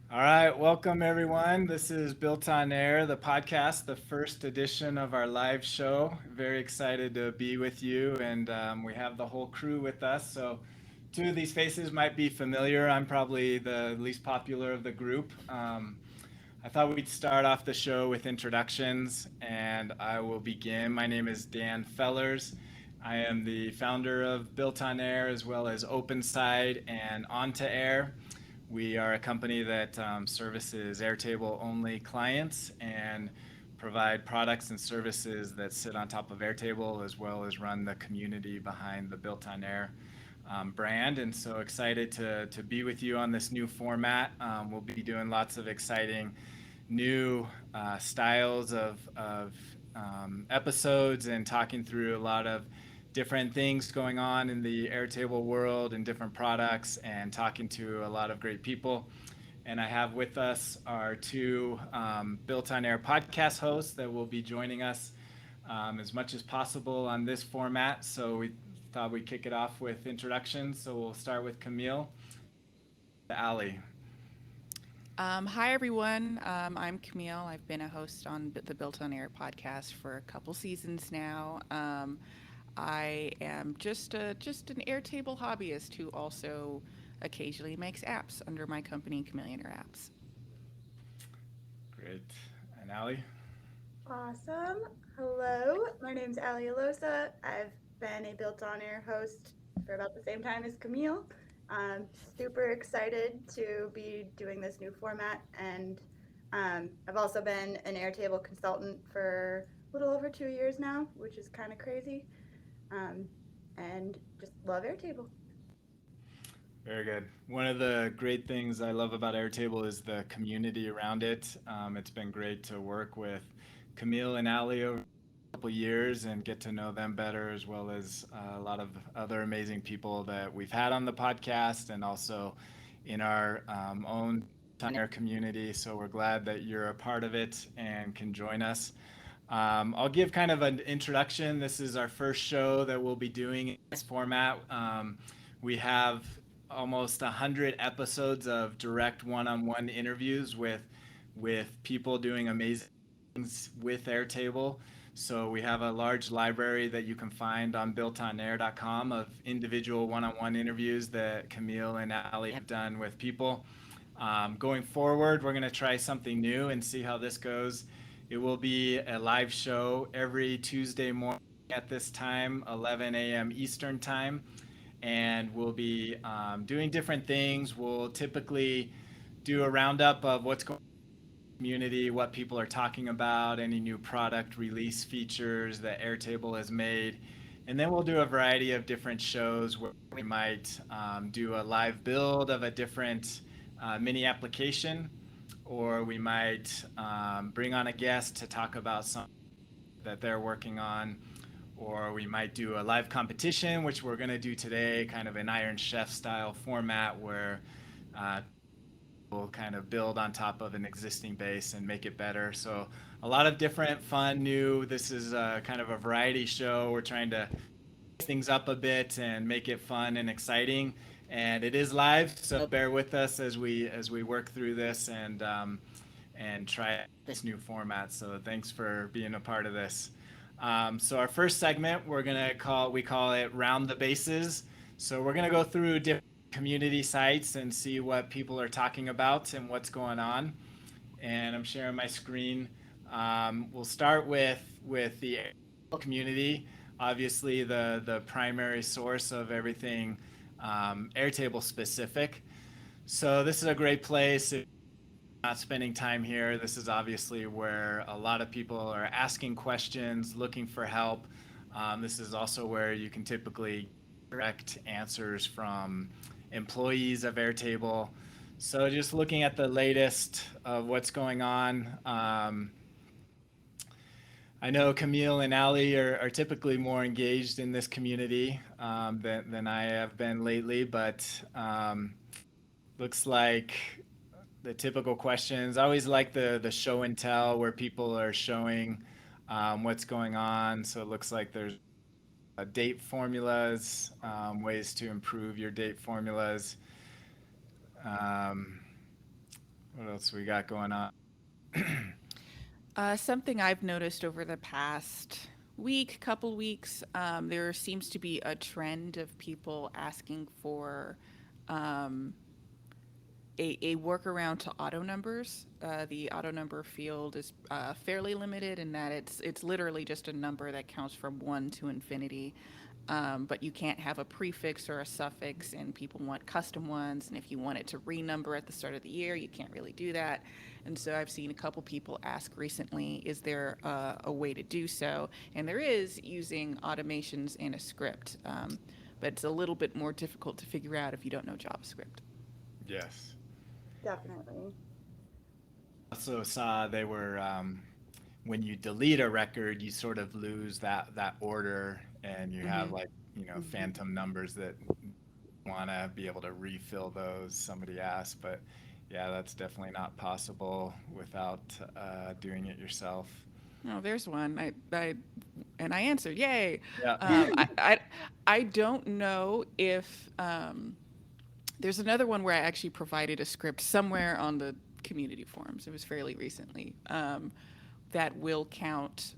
All right, welcome everyone. This is Built on Air, the podcast, the first edition of our live show. Very excited to be with you, and we have the whole crew with us. So, two of these faces might be familiar. I'm probably the least popular of the group. I thought we'd start off the show with introductions, and I will begin. My name is Dan Fellars. I am the founder of Built on Air as well as OpenSide and Onto Air. We are a company that services Airtable only clients and provide products and services that sit on top of Airtable as well as run the community behind the Built on Air brand. And so excited to be with you on this new format. We'll be doing lots of exciting new styles of episodes and talking through a lot of different things going on in the Airtable world and different products and talking to a lot of great people. And I have with us our two Built on Air podcast hosts that will be joining us as much as possible on this format. So we thought we'd kick it off with introductions. So we'll start with Kamille, Alli. Hi, everyone. I'm Kamille. I've been a host on the Built on Air podcast for a couple seasons now. I am just an Airtable hobbyist who also occasionally makes apps under my company, Kamille Apps. Great. And Alli? Awesome. Hello, my name's Alli Alosa. I've been a Built On Air host for about the same time as Kamille. I'm super excited to be doing this new format, and I've also been an Airtable consultant for a little over 2 years now, which is kind of crazy, um, and just love Airtable. Very good. One of the great things I love about Airtable is the community around it. It's been great to work with Kamille and Alli over a couple years and get to know them better, as well as a lot of other amazing people that we've had on the podcast and also in our own Air community. So we're glad that you're a part of it and can join us. I'll give kind of an introduction. This is our first show that we'll be doing in this format. We have almost 100 episodes of direct one-on-one interviews with people doing amazing things with Airtable. So we have a large library that you can find on BuiltOnAir.com of individual one-on-one interviews that Kamille and Alli have done with people. Going forward, we're going to try something new and see how this goes. It will be a live show every Tuesday morning at this time, 11 a.m. Eastern time. And we'll be doing different things. We'll typically do a roundup of what's going on in the community, what people are talking about, any new product release features that Airtable has made. And then we'll do a variety of different shows where we might do a live build of a different mini application, or we might bring on a guest to talk about something that they're working on, or we might do a live competition, which we're going to do today, kind of an Iron Chef style format where we'll kind of build on top of an existing base and make it better. So a lot of different fun, new. This is kind of a variety show. We're trying to mix things up a bit and make it fun and exciting. And it is live, so bear with us as we work through this and try this new format. So thanks for being a part of this. So our first segment, we call it Round the Bases. So we're gonna go through different community sites and see what people are talking about and what's going on. And I'm sharing my screen. We'll start with the community, obviously the primary source of everything Airtable specific. So this is a great place. If you're not spending time here, this is obviously where a lot of people are asking questions, looking for help. This is also where you can typically direct answers from employees of Airtable. So just looking at the latest of what's going on. I know Kamille and Alli are typically more engaged in this community than I have been lately, but looks like the typical questions. I always like the show and tell where people are showing what's going on. So it looks like there's date formulas, ways to improve your date formulas. Um, What else we got going on? Something I've noticed over the past couple weeks, there seems to be a trend of people asking for um, a workaround to auto numbers. The auto number field is fairly limited in that it's literally just a number that counts from 1 to infinity. But you can't have a prefix or a suffix, and people want custom ones. And if you want it to renumber at the start of the year, you can't really do that. And so I've seen a couple people ask recently, is there a way to do so? And there is, using automations in a script, but it's a little bit more difficult to figure out if you don't know JavaScript. Yes. Definitely. Also saw they were when you delete a record, you sort of lose that order, and you have like phantom numbers that want to be able to refill those. Somebody asked, but yeah, that's definitely not possible without doing it yourself. Oh, there's one. I answered, yay. Yeah. I don't know if there's another one where I actually provided a script somewhere on the community forums. It was fairly recently, that will count.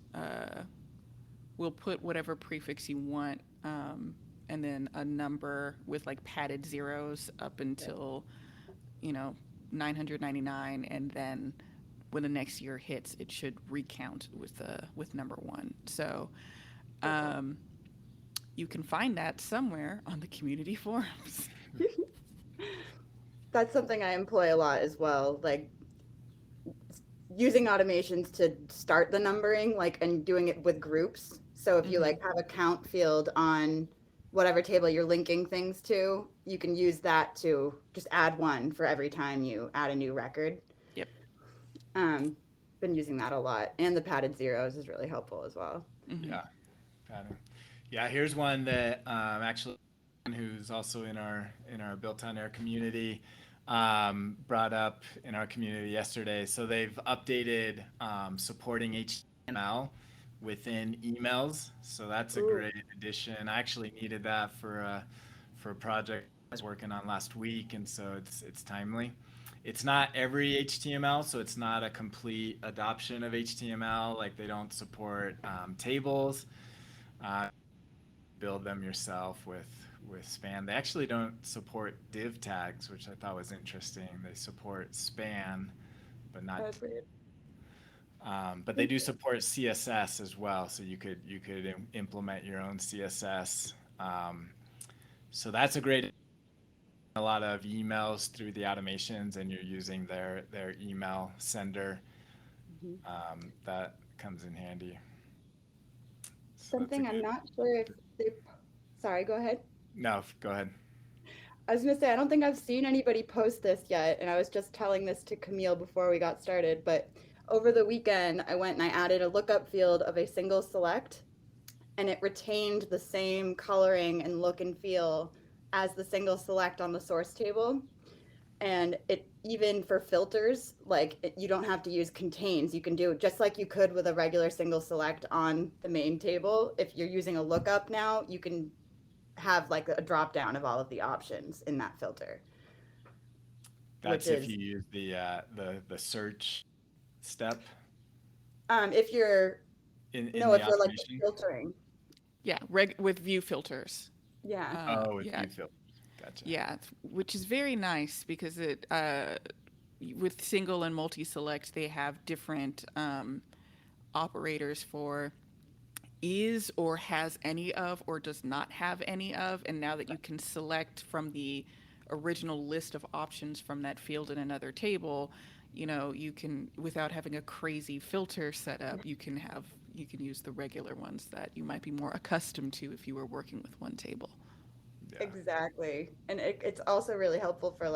We'll put whatever prefix you want, and then a number with like padded zeros up until 999, and then when the next year hits, it should recount with number 1. So you can find that somewhere on the community forums. That's something I employ a lot as well, like using automations to start the numbering, and doing it with groups. So if you have a count field on whatever table you're linking things to, you can use that to just add 1 for every time you add a new record. Yep. Been using that a lot, and the padded zeros is really helpful as well. Yeah. Got it. Yeah. Here's one that actually, who's also in our BuiltOnAir community, brought up in our community yesterday. So they've updated supporting HTML within emails. So that's a great addition. I actually needed that for a project I was working on last week, and so it's timely. It's not every HTML, so it's not a complete adoption of HTML. Like, they don't support tables. Build them yourself with span. They actually don't support div tags, which I thought was interesting. They support span, but not. That's weird. But they do support CSS as well, so you could implement your own CSS. So that's a great. A lot of emails through the automations, and you're using their email sender. That comes in handy. So Something I'm not sure if they. Sorry, go ahead. No, go ahead. I was gonna say, I don't think I've seen anybody post this yet, and I was just telling this to Kamille before we got started, but over the weekend, I went and I added a lookup field of a single select, and it retained the same coloring and look and feel as the single select on the source table. And it, even for filters, you don't have to use contains. You can do it just like you could with a regular single select on the main table. If you're using a lookup now, you can have a drop down of all of the options in that filter. That's if you use the search step. If you're if you're filtering. Yeah, with view filters. Yeah. With view filters. Gotcha. Yeah, which is very nice because it with single and multi-select, they have different operators for is or has any of or does not have any of. And now that you can select from the original list of options from that field in another table, you can, without having a crazy filter set up, you can use the regular ones that you might be more accustomed to if you were working with one table. Yeah. Exactly. And it's also really helpful for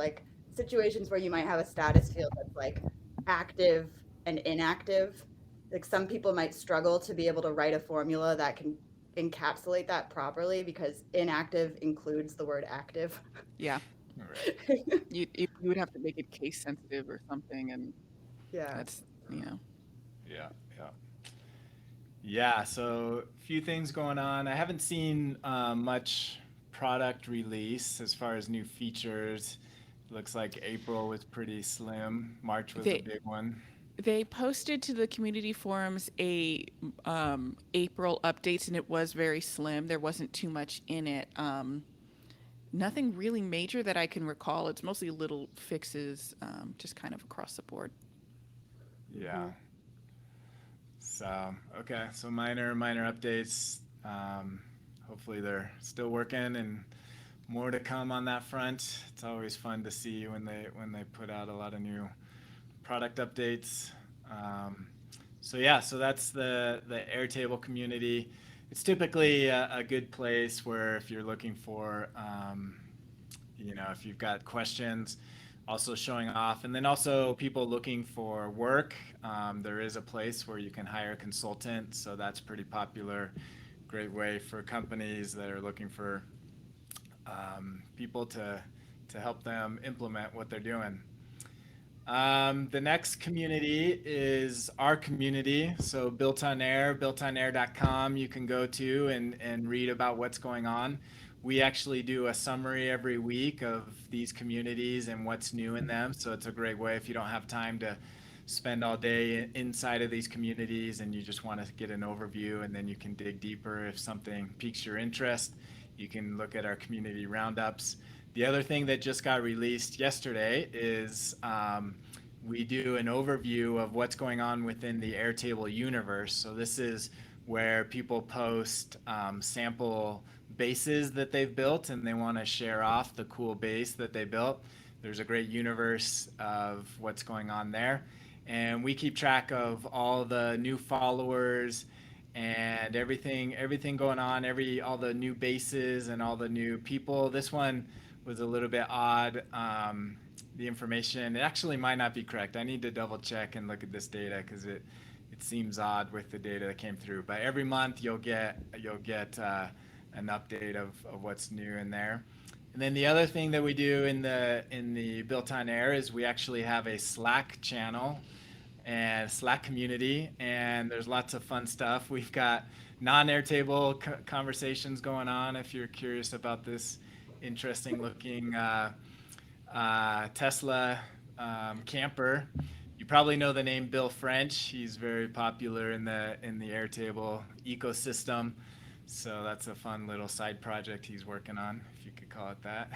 situations where you might have a status field that's active and inactive. Some people might struggle to be able to write a formula that can encapsulate that properly because inactive includes the word active. Yeah. Right. You would have to make it case sensitive or something, and that's Yeah, so a few things going on. I haven't seen much product release as far as new features. Looks like April was pretty slim. March was a They big one. they posted to the community forums a April updates, and it was very slim. There wasn't too much in it. Nothing really major that I can recall. It's mostly little fixes, just kind of across the board. Yeah. So, okay. So minor updates. Hopefully they're still working and more to come on that front. It's always fun to see when they put out a lot of new product updates. So yeah, so that's the Airtable community. It's typically a good place where if you're looking for, if you've got questions, also showing off, and then also people looking for work. There is a place where you can hire a consultant, so that's pretty popular. Great way for companies that are looking for people to help them implement what they're doing. The next community is our community. So BuiltOnAir, BuiltOnAir.com, you can go to and read about what's going on. We actually do a summary every week of these communities and what's new in them. So it's a great way if you don't have time to spend all day inside of these communities and you just want to get an overview, and then you can dig deeper if something piques your interest. You can look at our community roundups. The other thing that just got released yesterday is we do an overview of what's going on within the Airtable universe. So this is where people post sample bases that they've built and they want to share off the cool base that they built. There's a great universe of what's going on there. And we keep track of all the new followers and everything going on, all the new bases and all the new people. This one was a little bit odd. The information, it actually might not be correct. I need to double check and look at this data because it seems odd with the data that came through. But every month you'll get an update of what's new in there. And then the other thing that we do in the BuiltOnAir is we actually have a Slack channel and Slack community, and there's lots of fun stuff. We've got non-Airtable conversations going on. If you're curious about this interesting looking Tesla camper, you probably know the name Bill French. He's very popular in the Airtable ecosystem. So that's a fun little side project he's working on, if you could call it that.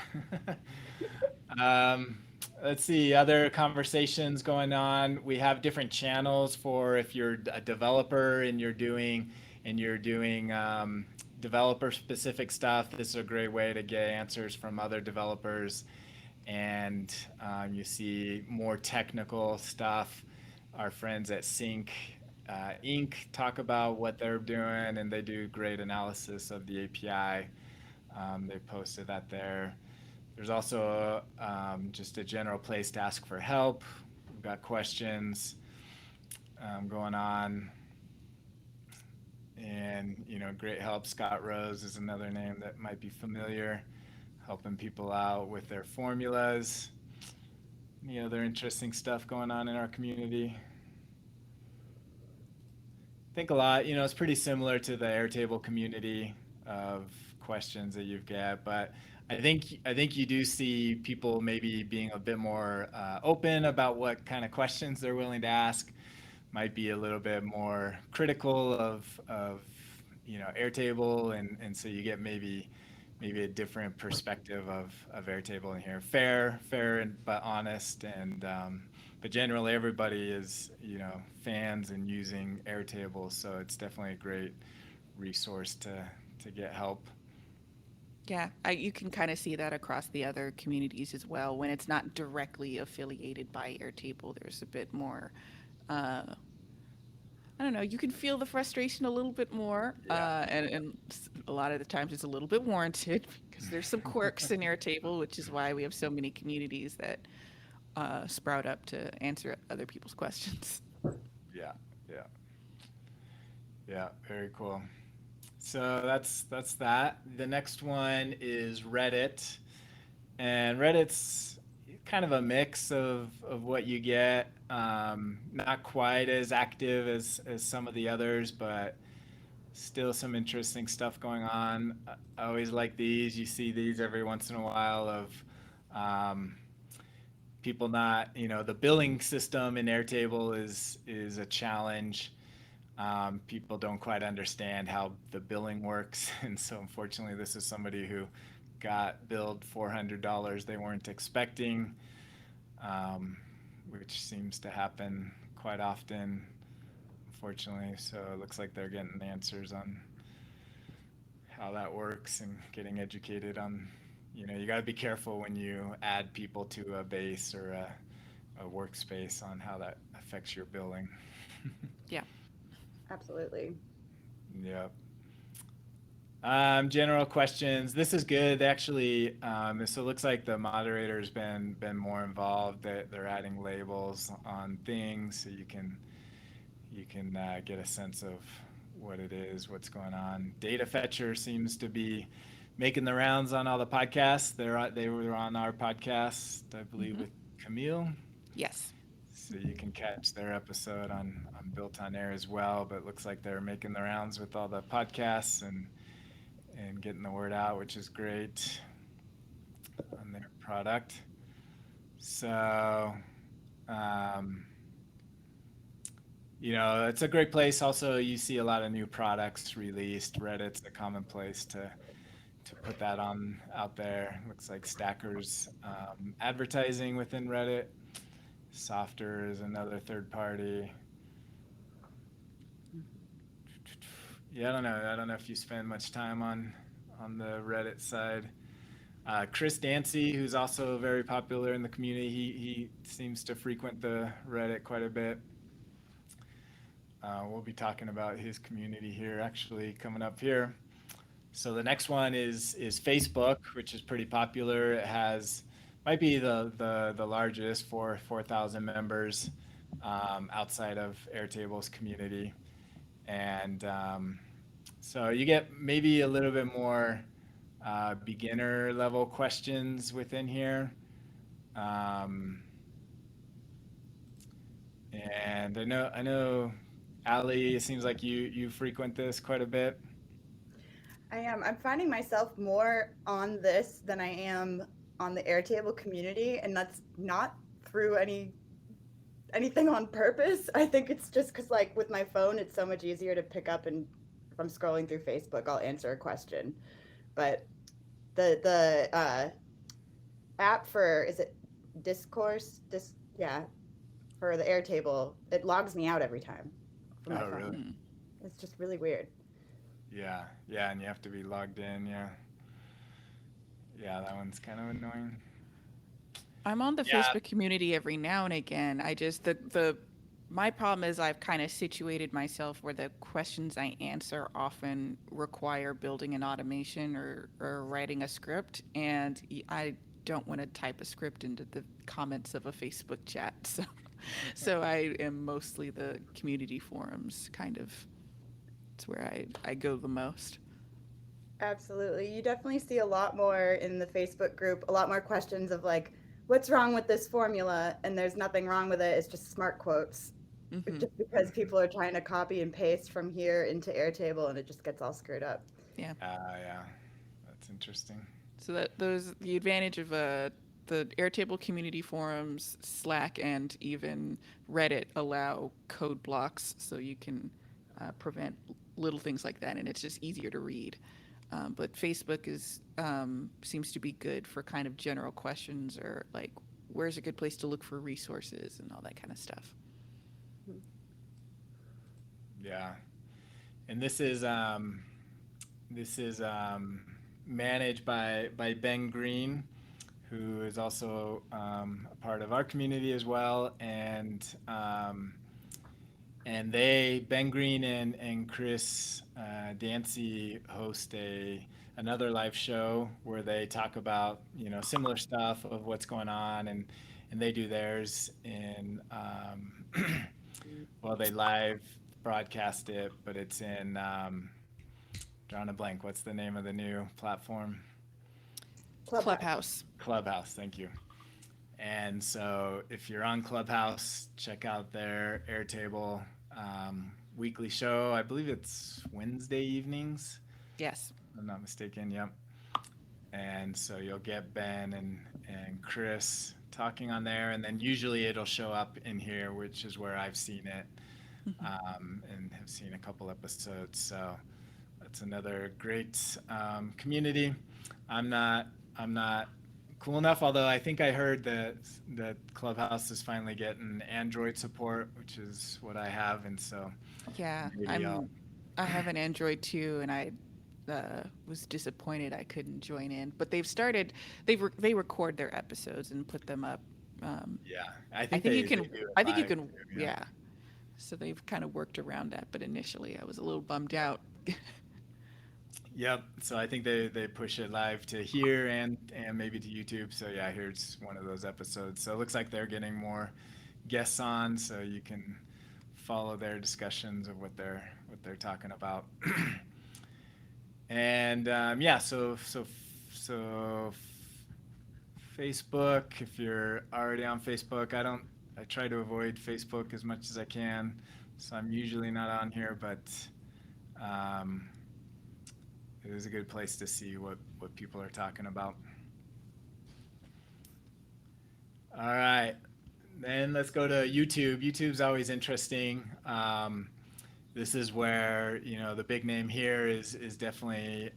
Let's see, other conversations going on. We have different channels for if you're a developer and you're doing developer specific stuff. This is a great way to get answers from other developers. And you see more technical stuff. Our friends at Sync Inc. talk about what they're doing, and they do great analysis of the API. They posted that there. There's also just a general place to ask for help. We've got questions going on. And, great help. Scott Rose is another name that might be familiar, helping people out with their formulas. Any other interesting stuff going on in our community? I think a lot, it's pretty similar to the Airtable community of questions that you get, but I think you do see people maybe being a bit more open about what kind of questions they're willing to ask. Might be a little bit more critical of Airtable, and so you get maybe a different perspective of Airtable in here. Fair but honest, and but generally everybody is fans and using Airtable, so it's definitely a great resource to get help. Yeah, you can kind of see that across the other communities as well. When it's not directly affiliated by Airtable, there's a bit more, I don't know, you can feel the frustration a little bit more. Yeah. And a lot of the times it's a little bit warranted because there's some quirks in Airtable, which is why we have so many communities that sprout up to answer other people's questions. Yeah, very cool. So that's that. The next one is Reddit, and Reddit's kind of a mix of what you get. Not quite as active as some of the others, but still some interesting stuff going on. I always like these. You see these every once in a while of people not, the billing system in Airtable is a challenge. People don't quite understand how the billing works, and so unfortunately, this is somebody who got billed $400 they weren't expecting, which seems to happen quite often, unfortunately. So it looks like they're getting answers on how that works and getting educated on, you got to be careful when you add people to a base or a workspace on how that affects your billing. Yeah. Absolutely. Yep. General questions. This is good. Actually, so it looks like the moderator's been more involved. They're adding labels on things so you can get a sense of what it is, what's going on. Data Fetcher seems to be making the rounds on all the podcasts. They were on our podcast, I believe, with Kamille. Yes. So you can catch their episode on BuiltOnAir as well. But it looks like they're making the rounds with all the podcasts and getting the word out, which is great on their product. So, it's a great place. Also, you see a lot of new products released. Reddit's a common place to put that on out there. Looks like Stacker's advertising within Reddit. Softer is another third party. Yeah, I don't know if you spend much time on the Reddit side. Chris Dancy, who's also very popular in the community, he seems to frequent the Reddit quite a bit. We'll be talking about his community here, actually, coming up here. So the next one is Facebook, which is pretty popular. It might be the largest, 4,000 members outside of Airtable's community. And so you get maybe a little bit more beginner level questions within here. And I know, Alli, it seems like you frequent this quite a bit. I am. I'm finding myself more on this than I am on the Airtable community, and that's not through anything on purpose. I think it's just because, like, with my phone, it's so much easier to pick up, and if I'm scrolling through Facebook, I'll answer a question. But the app for, is it Discourse? For the Airtable, it logs me out every time from my phone. Really? It's just really weird. Yeah, and you have to be logged in. Yeah, that one's kind of annoying. I'm on the Facebook community every now and again. I just my problem is I've kind of situated myself where the questions I answer often require building an automation or writing a script, and I don't want to type a script into the comments of a Facebook chat. So I am mostly the community forums kind of. It's where I go the most. Absolutely. You definitely see a lot more in the Facebook group, a lot more questions of like, what's wrong with this formula? And there's nothing wrong with it. It's just smart quotes. Mm-hmm. Just because people are trying to copy and paste from here into Airtable, and it just gets all screwed up. Yeah. Yeah. That's interesting. So the advantage of the Airtable community forums, Slack, and even Reddit allow code blocks, so you can prevent little things like that, and it's just easier to read. But Facebook seems to be good for kind of general questions, or like, where's a good place to look for resources and all that kind of stuff. Yeah, and this is managed by Ben Green, who is also a part of our community as well, and Ben Green and Chris Dancy host another live show where they talk about similar stuff of what's going on, and they do theirs in they live broadcast it, but it's in drawing a blank. What's the name of the new platform? Clubhouse. Clubhouse, thank you. And so if you're on Clubhouse, check out their Airtable weekly show. I believe it's Wednesday evenings. Yes. If I'm not mistaken, yep. And so you'll get Ben and Chris talking on there, and then usually it'll show up in here, which is where I've seen it, Mhm. and have seen a couple episodes. So that's another great community. I'm not I'm not cool enough, although I think I heard that Clubhouse is finally getting Android support, which is what I have, and so Yeah, maybe I'll. I have an Android too, and I was disappointed I couldn't join in. But they've started. They record their episodes and put them up. Um, Yeah, I I think think you they can. do it I think you live can. too. Yeah. Yeah. So they've kind of worked around that. But initially, I was a little bummed out. Yep. So I think they push it live to here and maybe to YouTube. So yeah, here's one of those episodes. So it looks like they're getting more guests on, so you can follow their discussions of what they're talking about. And yeah, so Facebook. If you're already on Facebook, I try to avoid Facebook as much as I can, so I'm usually not on here, but um, it is a good place to see what people are talking about. All right, then let's go to YouTube. YouTube's always interesting. This is where the big name here is definitely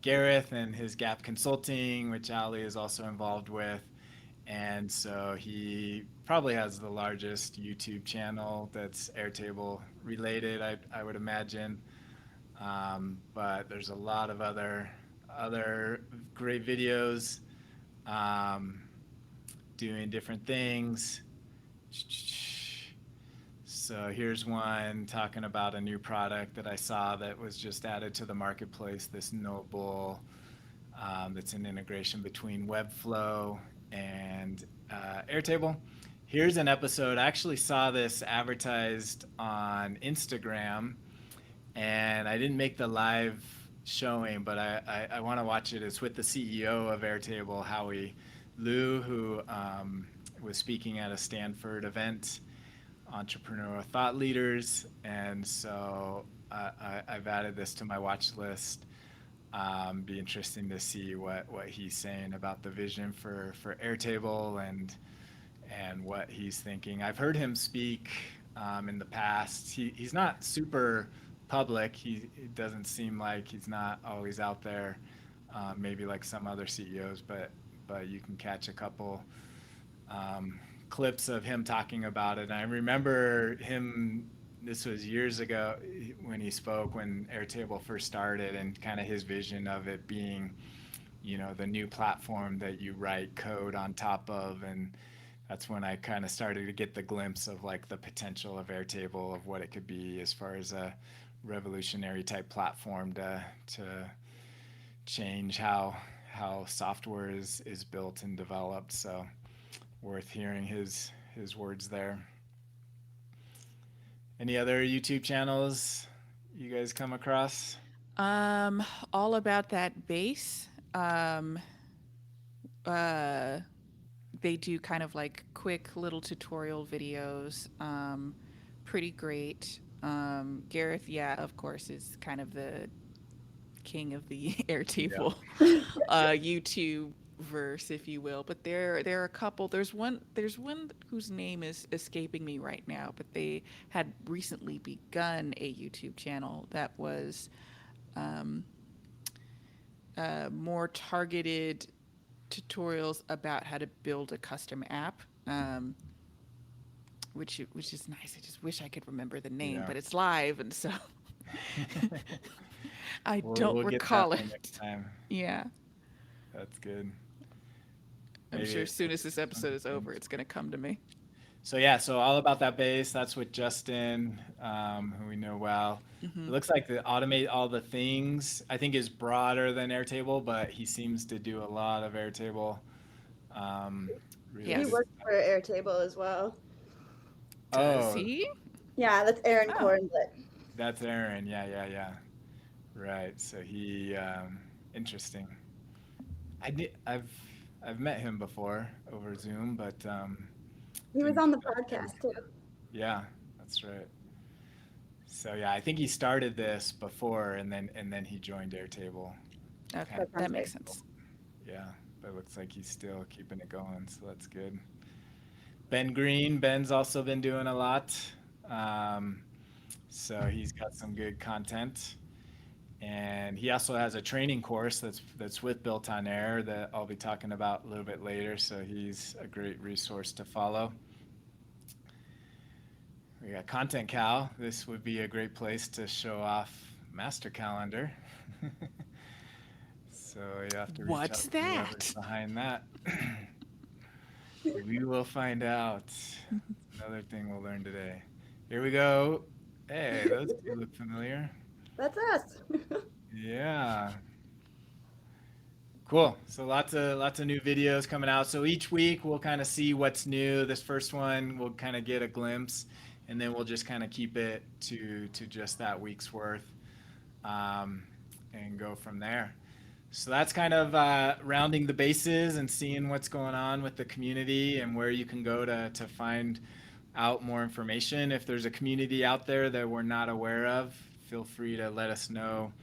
Gareth and his Gap Consulting, which Alli is also involved with. And so he probably has the largest YouTube channel that's Airtable related, I would imagine. But there's a lot of other great videos um, doing different things. So here's one talking about a new product that I saw that was just added to the marketplace, this Noble. That's an integration between Webflow and Airtable. Here's an episode. I actually saw this advertised on Instagram, and I didn't make the live showing, but I want to watch it. It's with the CEO of Airtable, Howie Liu, who was speaking at a Stanford event, entrepreneurial thought leaders, and so I've added this to my watch list. Be interesting to see what he's saying about the vision for Airtable and what he's thinking. I've heard him speak in the past. He's not super public. It doesn't seem like he's not always out there, maybe like some other CEOs, but you can catch a couple clips of him talking about it. And I remember him, this was years ago when he spoke when Airtable first started, and kind of his vision of it being, the new platform that you write code on top of. And that's when I kind of started to get the glimpse of like the potential of Airtable, of what it could be as far as a revolutionary type platform to change how software is built and developed. So worth hearing his words there. Any other YouTube channels you guys come across? Um, all about that bass. Uh, they do kind of like quick little tutorial videos. Pretty great. Gareth, yeah, of course, is kind of the king of the Yeah. Airtable YouTube verse, if you will. But there are a couple. There's one whose name is escaping me right now, but they had recently begun a YouTube channel that was um, more targeted tutorials about how to build a custom app. Which is nice. I just wish I could remember the name, Yeah. but it's live, and so I don't We'll get that recall for next it. time. Yeah, That's good. I'm Maybe sure as soon as this one of episode the is over, things. it's going to come to me. So yeah, so all about that bass. That's with Justin, who we know well. Hmm. It looks like the automate all the things, I think, is broader than Airtable, but he seems to do a lot of Airtable um, He Yes. related works stuff. for Airtable as well. Does Oh, he? Yeah, that's Aaron Oh, Kornblit. that's Aaron. Yeah. Right. So he, interesting. I've met him before over Zoom, but He was didn't on the connect him. podcast too. Yeah, that's right. So yeah, I think he started this before, and then he joined Airtable. okay, Kind That of. sounds that right. makes sense. Yeah. but it looks like he's still keeping it going, so that's good. Ben Green, Ben's also been doing a lot. Um, so he's got some good content. And he also has a training course that's with Built on Air that I'll be talking about a little bit later. So he's a great resource to follow. We got Content Cal. This would be a great place to show off Master Calendar. So you have to reach out What's to whoever's that? behind that. We will find out. Another thing we'll learn today. Here we go. Hey, those two look familiar. That's us. Yeah. Cool. So lots of new videos coming out. So each week we'll kind of see what's new. This first one we'll kind of get a glimpse, and then we'll just kind of keep it to just that week's worth, and go from there. So that's kind of rounding the bases and seeing what's going on with the community and where you can go to find out more information. If there's a community out there that we're not aware of, feel free to let us know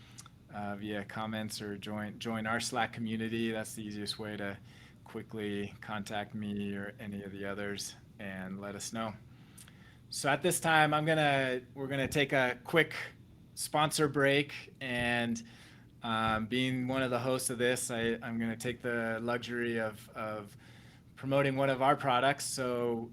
via comments or join our Slack community. That's the easiest way to quickly contact me or any of the others and let us know. So at this time, we're gonna take a quick sponsor break, and being one of the hosts of this, I'm gonna take the luxury of promoting one of our products. So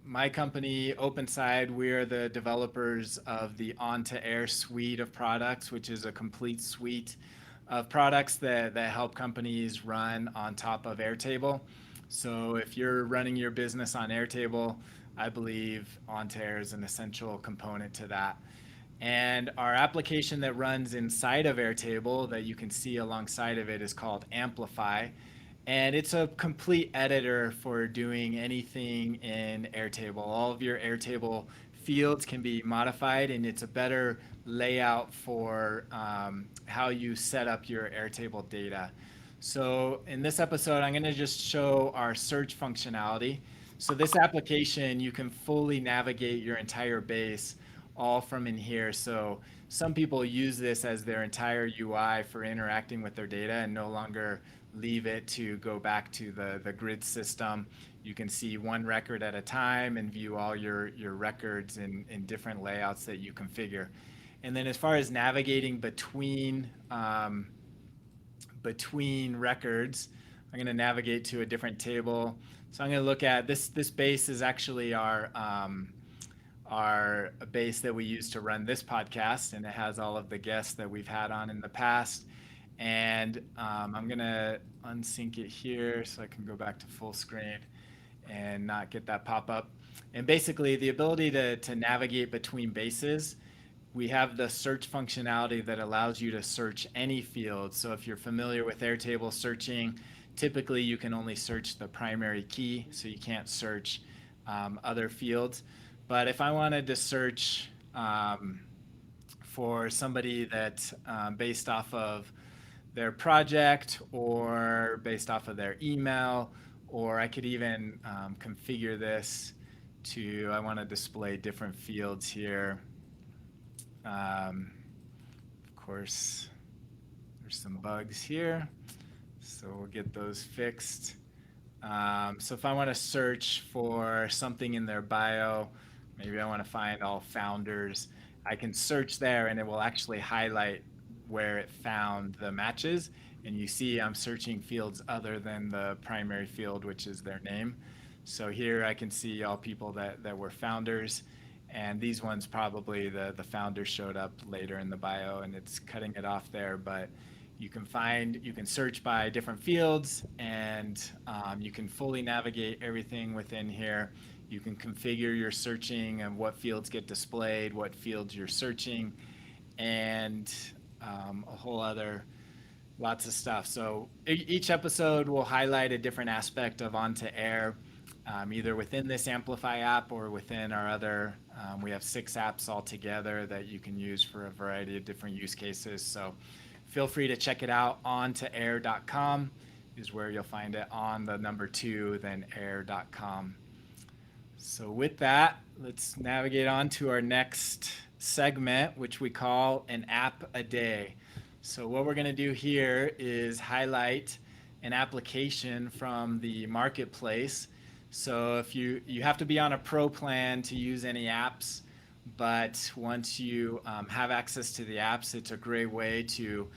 my company, OpenSide, we are the developers of the On2Air suite of products, which is a complete suite of products that help companies run on top of Airtable. So if you're running your business on Airtable, I believe On2Air is an essential component to that. And our application that runs inside of Airtable that you can see alongside of it is called Amplify. And it's a complete editor for doing anything in Airtable. All of your Airtable fields can be modified, and it's a better layout for how you set up your Airtable data. So in this episode, I'm going to just show our search functionality. So this application, you can fully navigate your entire base all from in here. So some people use this as their entire UI for interacting with their data and no longer leave it to go back to the grid system. You can see one record at a time and view all your records in different layouts that you configure. And then as far as navigating between records, I'm going to navigate to a different table. So I'm going to look at this base is actually our base that we use to run this podcast, and it has all of the guests that we've had on in the past. And I'm going to unsync it here so I can go back to full screen and not get that pop up. And basically the ability to navigate between bases, we have the search functionality that allows you to search any field. So if you're familiar with Airtable searching, typically you can only search the primary key, so you can't search other fields. But if I wanted to search for somebody that based off of their project or based off of their email, or I could even configure this to, I want to display different fields here. Of course, there's some bugs here, so we'll get those fixed. So if I want to search for something in their bio, maybe I want to find all founders, I can search there and it will actually highlight where it found the matches. And you see I'm searching fields other than the primary field, which is their name. So here I can see all people that were founders, and these ones probably the founders showed up later in the bio and it's cutting it off there. But you can search by different fields, and you can fully navigate everything within here. You can configure your searching and what fields get displayed, what fields you're searching, and a whole other lots of stuff. So each episode will highlight a different aspect of On2Air, either within this Amplify app or within our other, we have 6 apps altogether that you can use for a variety of different use cases. So feel free to check it out. On2air.com is where you'll find it, on the number 2, then air.com. So with that, let's navigate on to our next segment, which we call an app a day. So what we're going to do here is highlight an application from the marketplace. So if you have to be on a pro plan to use any apps, but once you have access to the apps, it's a great way to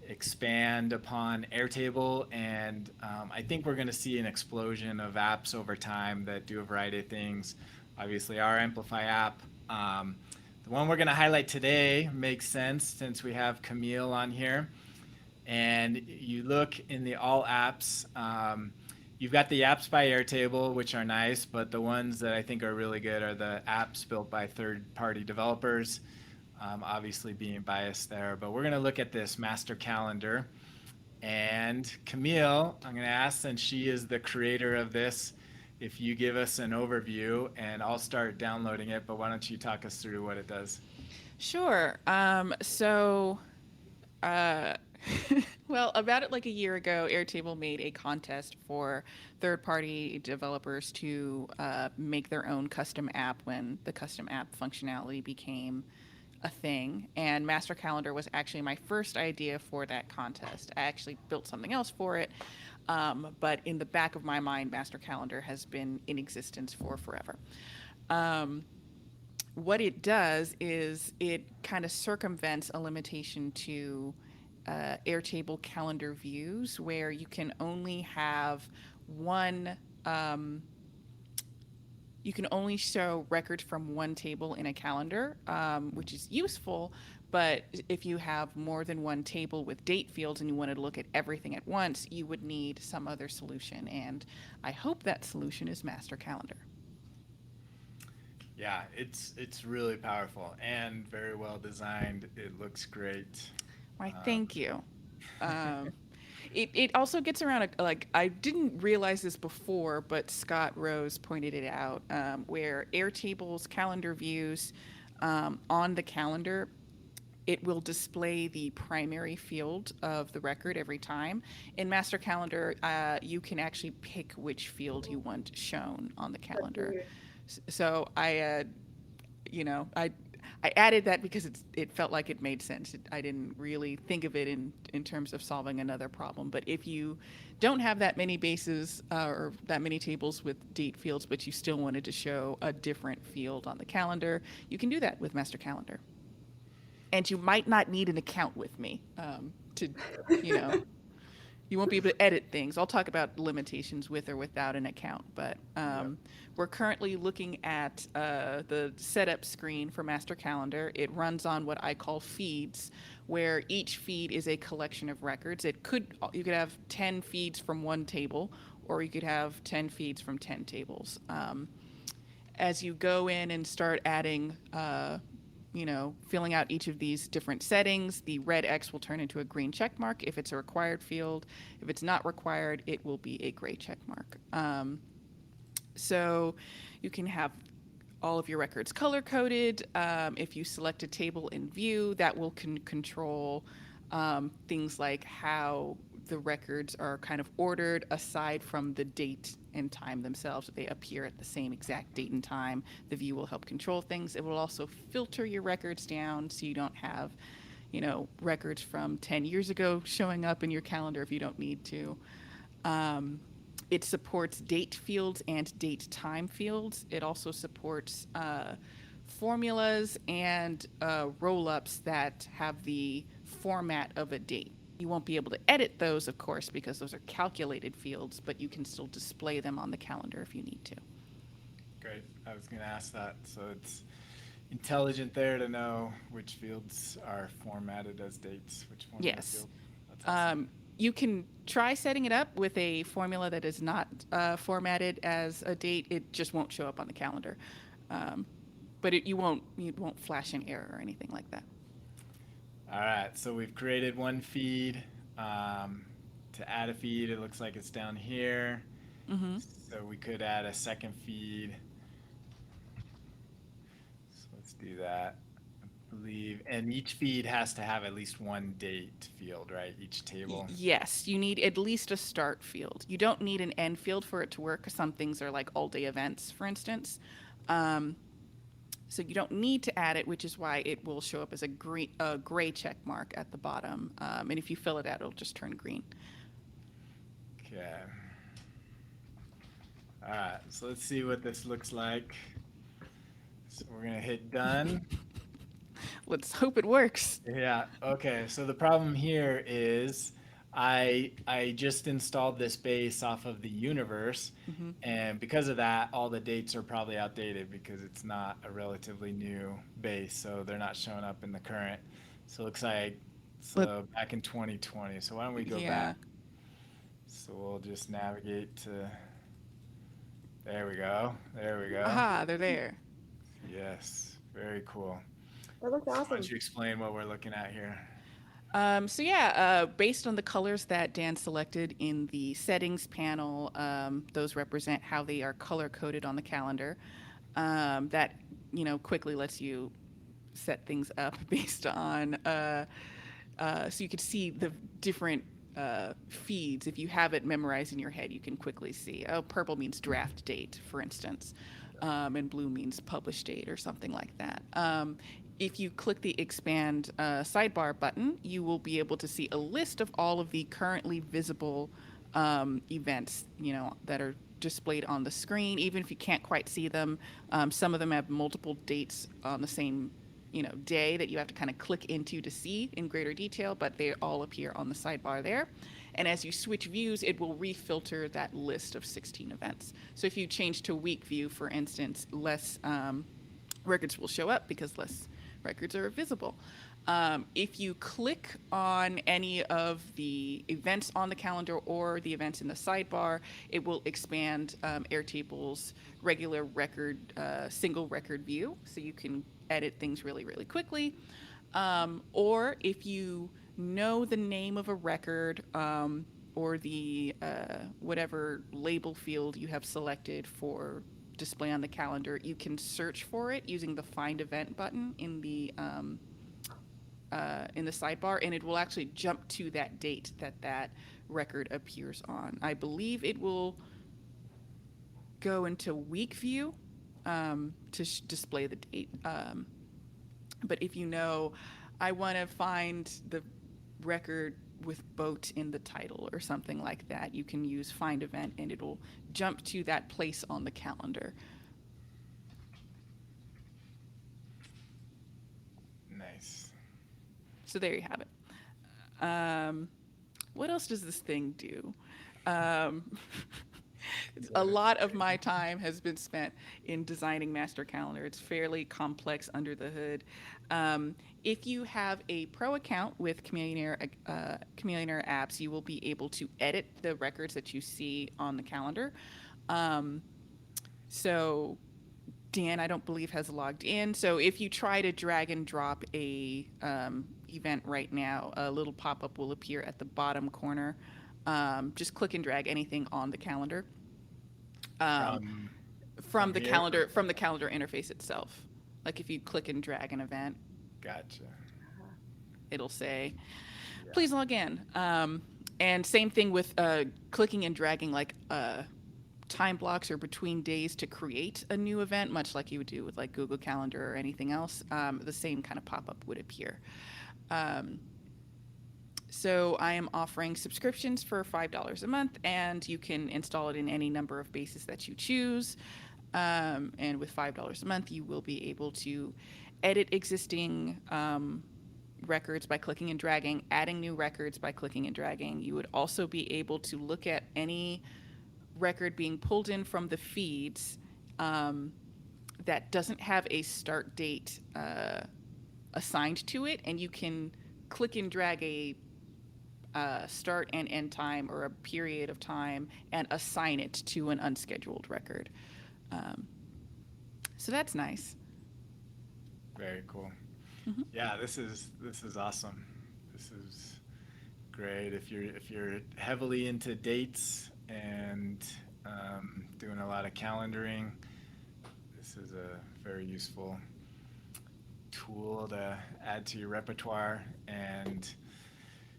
expand upon Airtable. And I think we're going to see an explosion of apps over time that do a variety of things. Obviously, our Amplify app. The one we're going to highlight today makes sense since we have Kamille on here. And you look in the all apps, you've got the apps by Airtable, which are nice, but the ones that I think are really good are the apps built by third-party developers, obviously being biased there. But we're going to look at this master calendar. And Kamille, I'm going to ask, since she is the creator of this, if you give us an overview, and I'll start downloading it, but why don't you talk us through what it does? Sure. Well, about it like a year ago, Airtable made a contest for third-party developers to make their own custom app when the custom app functionality became a thing. And Master Calendar was actually my first idea for that contest. I actually built something else for it, but in the back of my mind, Master Calendar has been in existence for forever. What it does is it kind of circumvents a limitation to Airtable calendar views, where you can only have one, you can only show records from one table in a calendar, which is useful. But if you have more than one table with date fields and you wanted to look at everything at once, you would need some other solution. And I hope that solution is Master Calendar. Yeah, it's really powerful and very well designed. It looks great. Why, thank you. It also gets around, like, I didn't realize this before, but Scott Rose pointed it out, where Airtable's calendar views on the calendar, it will display the primary field of the record every time. In Master Calendar, you can actually pick which field you want shown on the calendar. So I added that because it felt like it made sense. I didn't really think of it in terms of solving another problem. But if you don't have that many bases or that many tables with date fields, but you still wanted to show a different field on the calendar, you can do that with Master Calendar. And you might not need an account with me to, you won't be able to edit things. I'll talk about limitations with or without an account, but we're currently looking at the setup screen for Master Calendar. It runs on what I call feeds, where each feed is a collection of records. You could have 10 feeds from one table, or you could have 10 feeds from 10 tables. As you go in and start adding filling out each of these different settings, the red X will turn into a green check mark if it's a required field. If it's not required, it will be a gray check mark. So you can have all of your records color-coded. If you select a table in view, that will control things like how the records are kind of ordered aside from the date and time themselves. They appear at the same exact date and time. The view will help control things. It will also filter your records down so you don't have, records from 10 years ago showing up in your calendar if you don't need to. It supports date fields and date time fields. It also supports formulas and roll-ups that have the format of a date. You won't be able to edit those, of course, because those are calculated fields, but you can still display them on the calendar if you need to. Great. I was going to ask that. So it's intelligent there to know which fields are formatted as dates, which format Yes. field. That's awesome. You can try setting it up with a formula that is not formatted as a date. It just won't show up on the calendar. But you won't flash an error or anything like that. All right, so we've created one feed. To add a feed, it looks like it's down here. Mm-hmm. So we could add a second feed. So let's do that, I believe. And each feed has to have at least one date field, right? Each table. Yes, you need at least a start field. You don't need an end field for it to work, because some things are like all-day events, for instance. So you don't need to add it, which is why it will show up as a gray check mark at the bottom. And if you fill it out, it'll just turn green. Okay. All right, so let's see what this looks like. So we're gonna hit done. Let's hope it works. Yeah, okay. So the problem here is I just installed this base off of the universe, Hmm. and because of that, all the dates are probably outdated because it's not a relatively new base, so they're not showing up in the current. So it looks like Let back in 2020. So why don't we go Yeah. back? So we'll just navigate to there we go. There we go. Aha, they're there. Yes, very cool. That looks So why awesome. don't you explain what we're looking at here? Based on the colors that Dan selected in the settings panel, those represent how they are color coded on the calendar. That quickly lets you set things up based on so you could see the different feeds. If you have it memorized in your head, you can quickly see. Oh, purple means draft date, for instance, and blue means publish date or something like that. If you click the expand sidebar button, you will be able to see a list of all of the currently visible events, that are displayed on the screen. Even if you can't quite see them, some of them have multiple dates on the same day that you have to kind of click into to see in greater detail, but they all appear on the sidebar there. And as you switch views, it will refilter that list of 16 events. So if you change to week view, for instance, less records will show up because less records are visible. If you click on any of the events on the calendar or the events in the sidebar, it will expand Airtable's regular record, single record view, so you can edit things really, really quickly. Or if you know the name of a record or the whatever label field you have selected for display on the calendar, you can search for it using the Find Event button in the sidebar, and it will actually jump to that date that record appears on. I believe it will go into week view to display the date. But if I want to find the record with boat in the title or something like that, you can use Find Event and it'll jump to that place on the calendar. Nice. So there you have it. What else does this thing do? A lot of my time has been spent in designing master calendar. It's fairly complex under the hood. If you have a pro account with Kamille apps, you will be able to edit the records that you see on the calendar. So Dan, I don't believe, has logged in. So if you try to drag and drop a event right now, a little pop-up will appear at the bottom corner. Just click and drag anything on the calendar. From From the here? calendar interface itself. Like if you click and drag an event, Gotcha. it'll say, Yeah. please log in. And same thing with clicking and dragging time blocks or between days to create a new event, much like you would do with like Google Calendar or anything else. The same kind of pop-up would appear. So I am offering subscriptions for $5 a month, and you can install it in any number of bases that you choose. And with $5 a month, you will be able to edit existing records by clicking and dragging, adding new records by clicking and dragging. You would also be able to look at any record being pulled in from the feeds that doesn't have a start date assigned to it, and you can click and drag a start and end time or a period of time and assign it to an unscheduled record. So that's nice. Very cool. Mhm. Yeah, this is awesome. This is great if you're heavily into dates and doing a lot of calendaring. This is a very useful tool to add to your repertoire and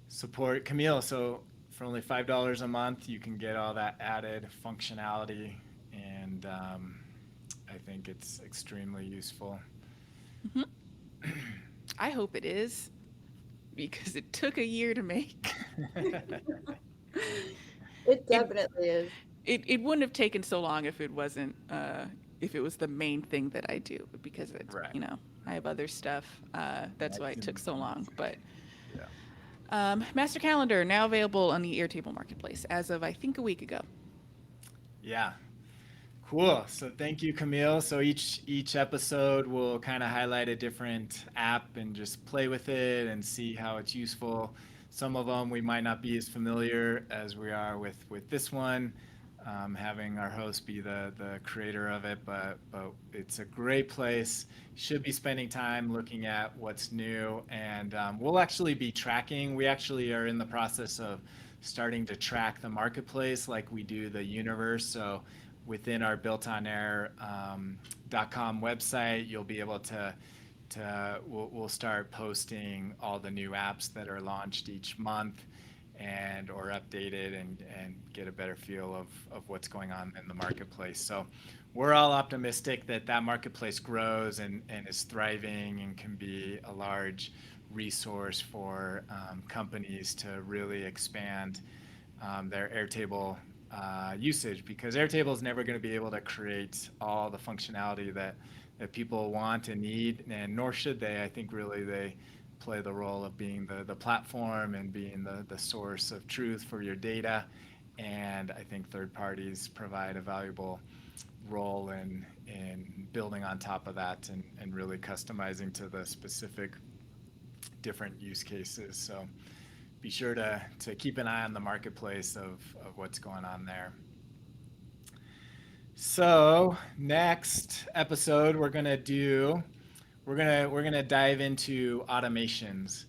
support Kamille. So for only $5 a month, you can get all that added functionality, and I think it's extremely useful. Mhm. I hope it is, because it took a year to make. It It definitely is. it wouldn't have taken so long if it wasn't if it was the main thing that I do, but because it's, Right. you know, I have other stuff. That's why That's it in took so the long. But yeah. Master Calendar now available on the Airtable Marketplace as of I think a week ago. Yeah. Cool. So thank you, Camille. So each episode will kind of highlight a different app and just play with it and see how it's useful. Some of them we might not be as familiar as we are with this one, having our host be the creator of it, but it's a great place. You should be spending time looking at what's new, and we'll actually be tracking. We actually are in the process of starting to track the marketplace like we do the universe. So within our BuiltOnAir.com website, you'll be able to we'll start posting all the new apps that are launched each month and or updated and get a better feel of what's going on in the marketplace. So we're all optimistic that that marketplace grows and is thriving and can be a large resource for companies to really expand their Airtable usage, because Airtable is never going to be able to create all the functionality that people want and need, and nor should they. I think really they play the role of being the platform and being the source of truth for your data. And I think third parties provide a valuable role in building on top of that and really customizing to the specific different use cases. So be sure to keep an eye on the marketplace of what's going on there. So next episode we're gonna dive into automations,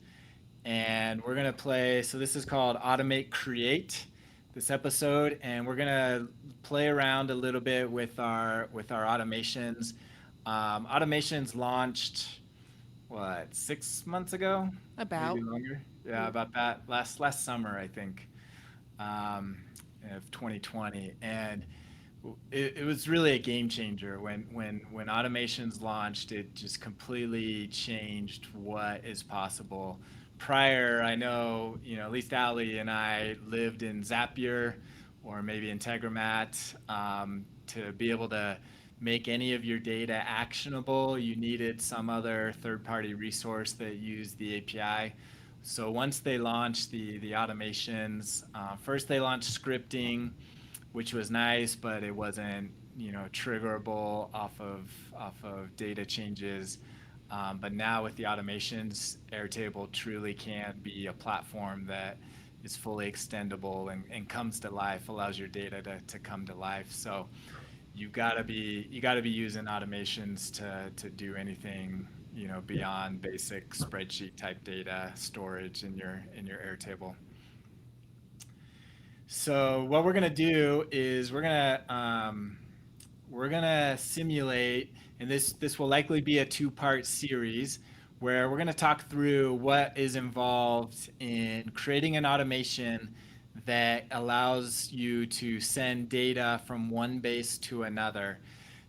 and we're gonna play. So this is called Automate Create, this episode, and we're gonna play around a little bit with our automations. Automations launched what, 6 months ago, maybe About. longer. Yeah, about that last summer, I think, um, of 2020, and it was really a game changer when automations launched. It just completely changed what is possible. Prior, I know, at least Ali and I lived in Zapier or maybe Integromat. To be able to make any of your data actionable, you needed some other third-party resource that used the API. So once they launched the automations, first they launched scripting, which was nice, but it wasn't, triggerable off of data changes. But now with the automations, Airtable truly can be a platform that is fully extendable and comes to life, allows your data to come to life. So you gotta be using automations to do anything, beyond basic spreadsheet type data storage in your Airtable. So what we're gonna do is we're gonna simulate, and this will likely be a two-part series where we're gonna talk through what is involved in creating an automation that allows you to send data from one base to another.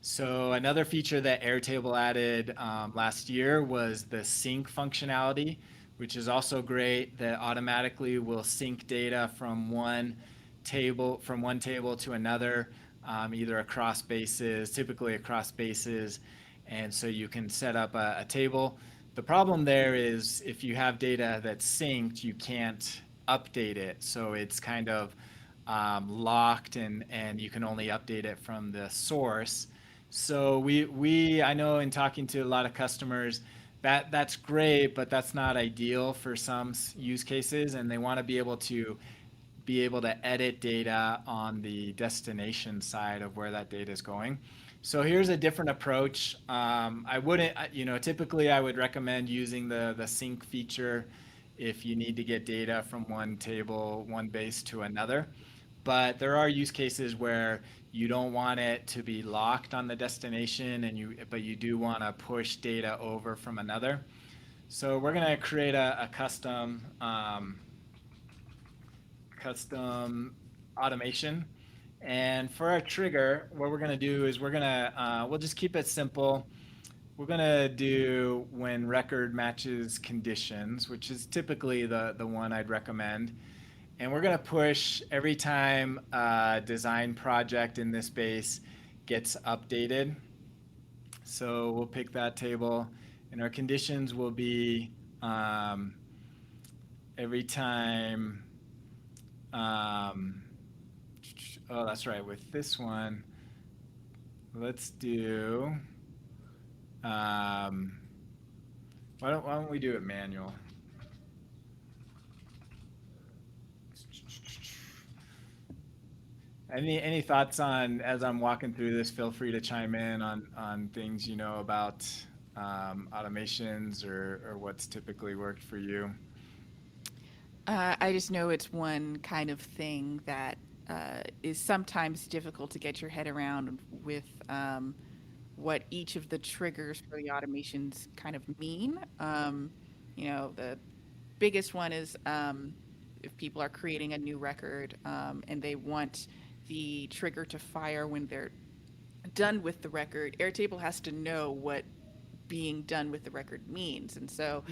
So another feature that Airtable added last year was the sync functionality, which is also great. That automatically will sync data from one table to another, either across bases, typically across bases, and so you can set up a table. The problem there is if you have data that's synced, you can't update it, so it's kind of locked, and you can only update it from the source. So I know in talking to a lot of customers, that's great, but that's not ideal for some use cases, and they want to be able to edit data on the destination side of where that data is going. So here's a different approach. I wouldn't, typically I would recommend using the sync feature if you need to get data from one table, one base to another. But there are use cases where you don't want it to be locked on the destination, but you do want to push data over from another. So we're gonna create a custom automation. And for our trigger, what we're going to do is we'll just keep it simple. We're going to do when record matches conditions, which is typically the one I'd recommend. And we're going to push every time a design project in this base gets updated. So we'll pick that table, and our conditions will be every time. Oh, that's right. With this one, let's do. Why don't we do it manual? Any thoughts on, as I'm walking through this, feel free to chime in on things you know about automations or what's typically worked for you. I just know it's one kind of thing that is sometimes difficult to get your head around with what each of the triggers for the automations kind of mean. The biggest one is if people are creating a new record and they want the trigger to fire when they're done with the record, Airtable has to know what being done with the record means. And so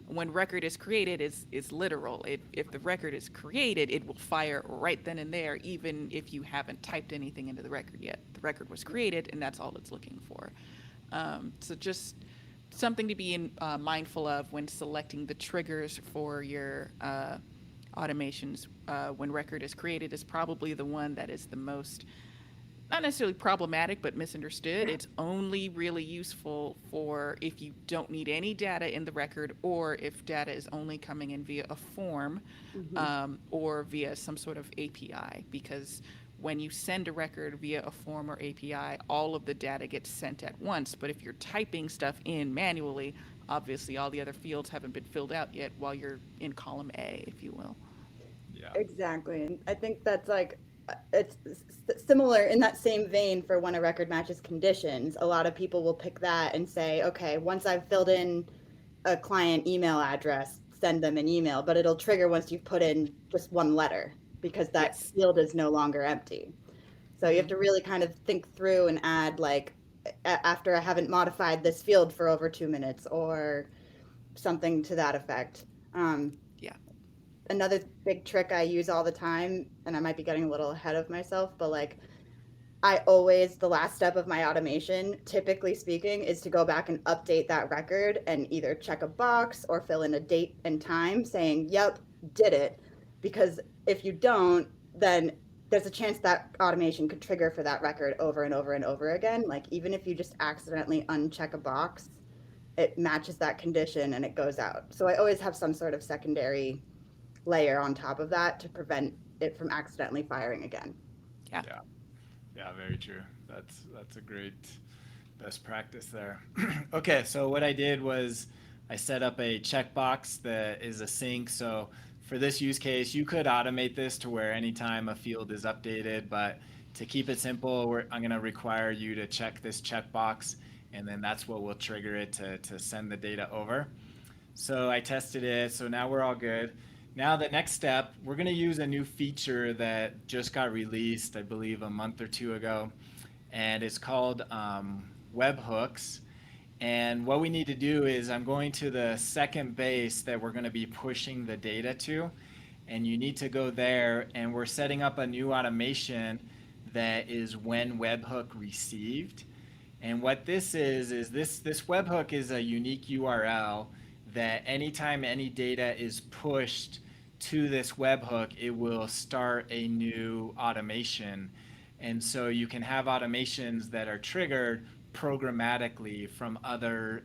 when record is created is literal. If the record is created, it will fire right then and there, even if you haven't typed anything into the record yet. The record was created, and that's all it's looking for. So just something to be mindful of when selecting the triggers for your automations. When record is created is probably the one that is the most, not necessarily problematic, but misunderstood. It's only really useful for if you don't need any data in the record, or if data is only coming in via a form or via some sort of API. Because when you send a record via a form or API, all of the data gets sent at once. But if you're typing stuff in manually, obviously all the other fields haven't been filled out yet while you're in column A, if you will. Yeah. Exactly. And I think that's like, it's similar in that same vein for when a record matches conditions. A lot of people will pick that and say, okay, once I've filled in a client email address, send them an email, but it'll trigger once you've put in just one letter because that field is no longer empty. So you have to really kind of think through and add like, after I haven't modified this field for over 2 minutes or something to that effect. Another big trick I use all the time, and I might be getting a little ahead of myself, but like I always, the last step of my automation, typically speaking, is to go back and update that record and either check a box or fill in a date and time saying, yep, did it. Because if you don't, then there's a chance that automation could trigger for that record over and over and over again. Like even if you just accidentally uncheck a box, it matches that condition and it goes out. So I always have some sort of secondary layer on top of that to prevent it from accidentally firing again. Yeah, very true. That's a great best practice there. Okay, so what I did was I set up a checkbox that is a sync. So for this use case, you could automate this to where anytime a field is updated, but to keep it simple, I'm going to require you to check this checkbox, and then that's what will trigger it to send the data over. So I tested it, so now we're all good. Now the next step, we're going to use a new feature that just got released, I believe, a month or two ago, and it's called webhooks. And what we need to do is I'm going to the second base that we're going to be pushing the data to, and you need to go there, and we're setting up a new automation that is when webhook received. And what this is this webhook is a unique URL that anytime any data is pushed to this webhook, it will start a new automation. And so you can have automations that are triggered programmatically from other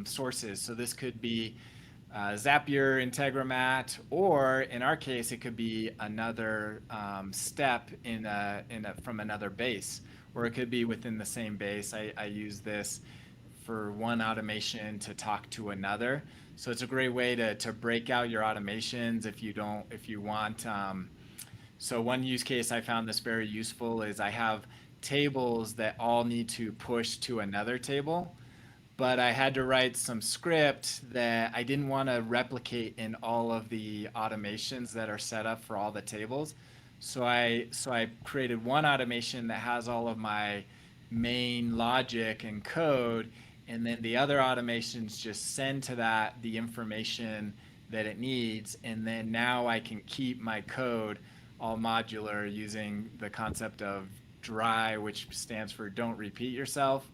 sources. So this could be Zapier, Integromat, or in our case, it could be another step from another base, or it could be within the same base. I use this for one automation to talk to another. So it's a great way to break out your automations if you want. So one use case I found this very useful is I have tables that all need to push to another table, but I had to write some script that I didn't want to replicate in all of the automations that are set up for all the tables. So I created one automation that has all of my main logic and code, and then the other automations just send to that the information that it needs. And then now I can keep my code all modular using the concept of dry, which stands for don't repeat yourself,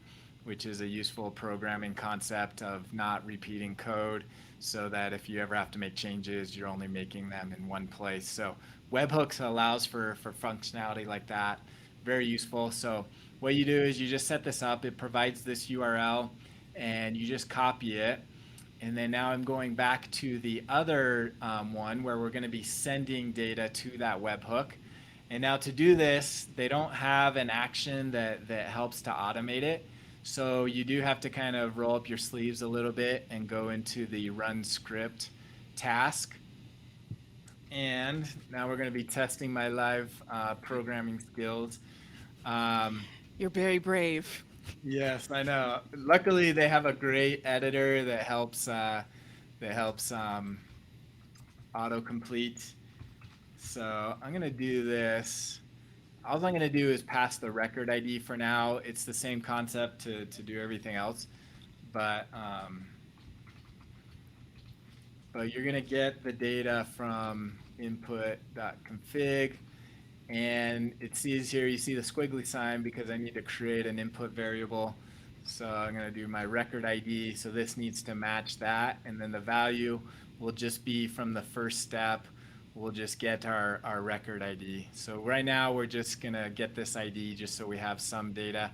which is a useful programming concept of not repeating code so that if you ever have to make changes, you're only making them in one place. So webhooks allows for functionality like that. Very useful. So what you do is you just set this up. It provides this URL and you just copy it. And then now I'm going back to the other one where we're going to be sending data to that webhook. And now to do this, they don't have an action that helps to automate it. So you do have to kind of roll up your sleeves a little bit and go into the run script task. And now we're going to be testing my live programming skills. You're very brave. Yes, I know. Luckily, they have a great editor that helps autocomplete. So I'm gonna do this. All I'm gonna do is pass the record ID for now. It's the same concept to do everything else, but you're gonna get the data from input.config. And it sees here, you see the squiggly sign because I need to create an input variable. So I'm going to do my record ID. So this needs to match that. And then the value will just be from the first step. We'll just get our record ID. So right now we're just going to get this ID just so we have some data.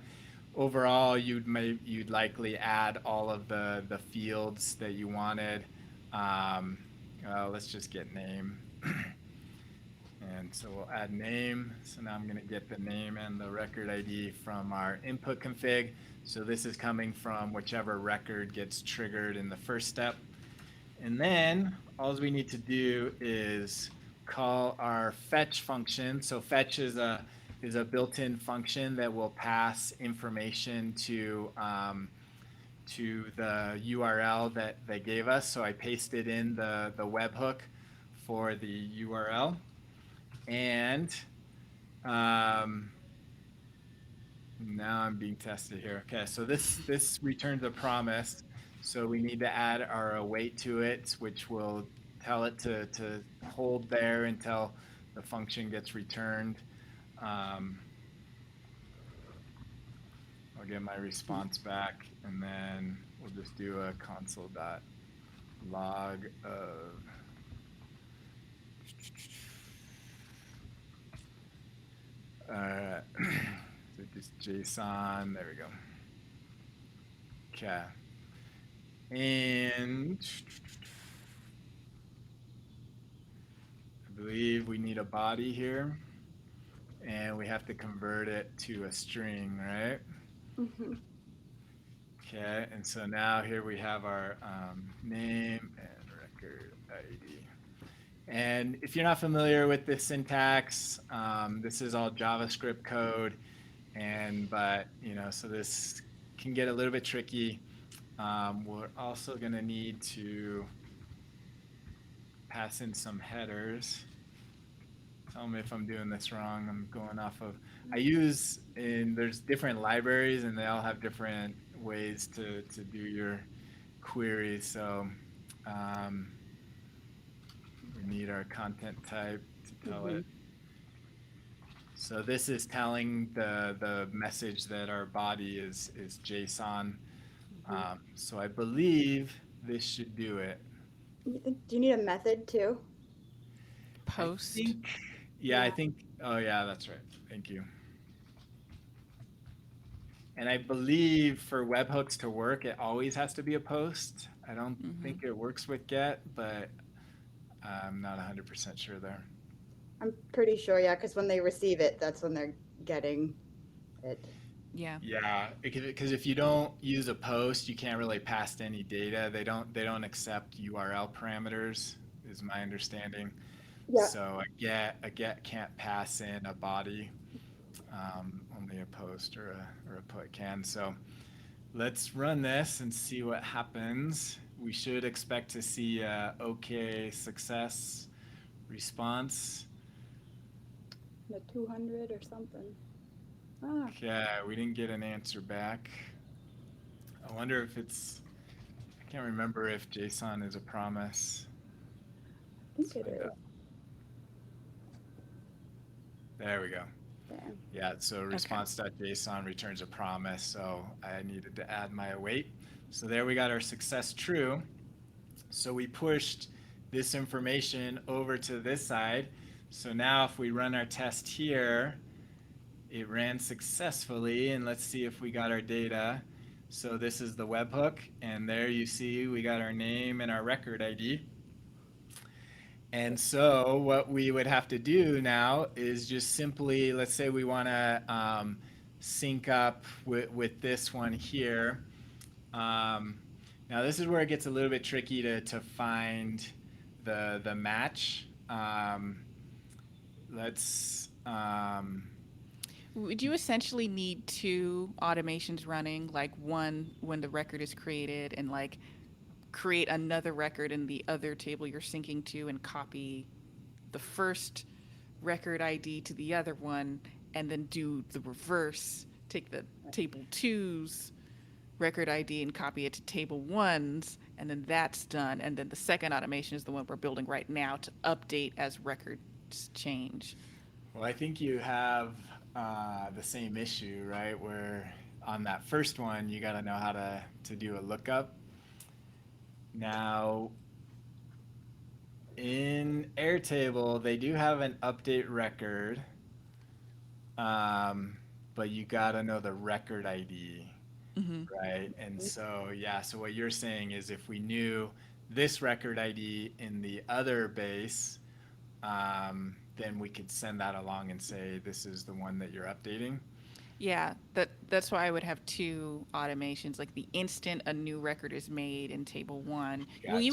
Overall, you'd likely add all of the fields that you wanted. Let's just get name. And so we'll add name. So now I'm going to get the name and the record ID from our input config. So this is coming from whichever record gets triggered in the first step. And then all we need to do is call our fetch function. So fetch is a built-in function that will pass information to the URL that they gave us. So I pasted in the webhook for the URL. And now I'm being tested here. Okay, so this returns a promise. So we need to add our await to it, which will tell it to hold there until the function gets returned. I'll get my response back, and then we'll just do a console.log of so just JSON, there we go. Okay. And I believe we need a body here, and we have to convert it to a string, right? Mm-hmm. Okay, and so now here we have our name and record ID. And if you're not familiar with this syntax, this is all JavaScript code, but so this can get a little bit tricky. We're also going to need to pass in some headers. Tell me if I'm doing this wrong. I'm going off of, there's different libraries and they all have different ways to do your queries. So we need our content type to tell it. So this is telling the message that our body is JSON. So I believe this should do it. Do you need a method too? Post. I think, oh yeah, that's right. Thank you. And I believe for webhooks to work, it always has to be a post. I don't think it works with get, but I'm not 100% sure there. I'm pretty sure, yeah, because when they receive it, that's when they're getting it. Yeah. Yeah, because if you don't use a post, you can't really pass any data. They don't accept URL parameters, is my understanding. Yeah. So a get can't pass in a body. Only a post or a put can. So let's run this and see what happens. We should expect to see a OK success response. The 200 or something. Okay, we didn't get an answer back. I wonder if I can't remember if JSON is a promise. think it Find is. out. There we go. There. Yeah, so Okay. response.json returns a promise, so I needed to add my await. So there we got our success true. So we pushed this information over to this side. So now if we run our test here, it ran successfully, and let's see if we got our data. So this is the webhook, and there you see we got our name and our record ID. And so what we would have to do now is just simply, let's say we want to sync up with this one here. Now this is where it gets a little bit tricky to find the match. Let's Would you essentially need two automations running, like one when the record is created and like create another record in the other table you're syncing to and copy the first record ID to the other one and then do the reverse, take the table two's record ID and copy it to table one's, and then that's done. And then the second automation is the one we're building right now to update as records change. Well, I think you have the same issue, right? Where on that first one, you got to know how to do a lookup. Now, in Airtable, they do have an update record, but you got to know the record ID, Mm-hmm. right? And so, yeah, so what you're saying is if we knew this record ID in the other base, then we could send that along and say this is the one that you're updating. Yeah, that's why I would have two automations. Like the instant a new record is made in table one. Well, Gotcha. you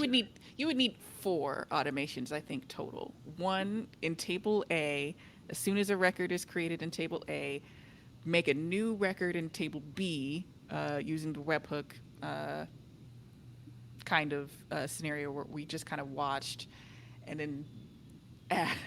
would need four automations, I think, total. One in table A, as soon as a record is created in table A, make a new record in table B using the webhook kind of scenario where we just kind of watched, and then add,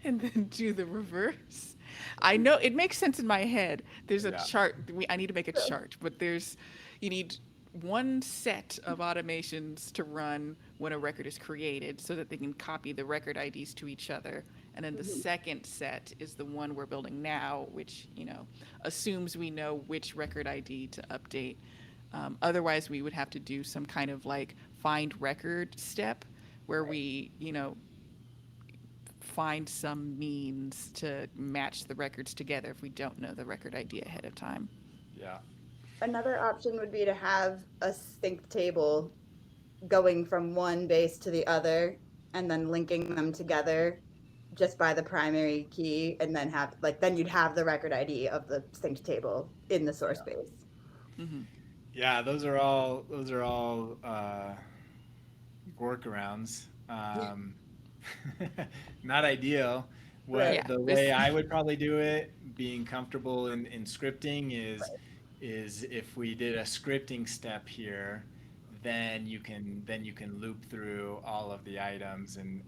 and then do the reverse. I know it makes sense in my head. There's a Yeah. chart. I need to make a chart, but you need one set of automations to run when a record is created so that they can copy the record IDs to each other. And then the second set is the one we're building now, which, assumes we know which record ID to update. Otherwise, we would have to do some kind of like find record step where we, find some means to match the records together if we don't know the record ID ahead of time. Yeah. Another option would be to have a synced table going from one base to the other and then linking them together just by the primary key, and then then you'd have the record ID of the synced table in the source base. Mm-hmm. Yeah, those are all workarounds. Not ideal. Right. Yeah. The way I would probably do it, being comfortable in scripting, Right. is if we did a scripting step here, then you can loop through all of the items and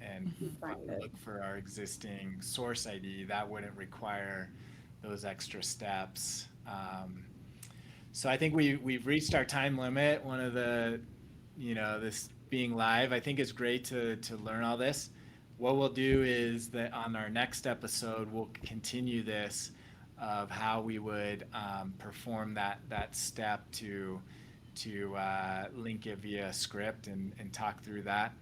Find it. look for our existing source ID. That wouldn't require those extra steps. So I think we've reached our time limit. One of the, this being live, I think it's great to learn all this. What we'll do is that on our next episode, we'll continue this of how we would perform that step to link it via script and talk through that.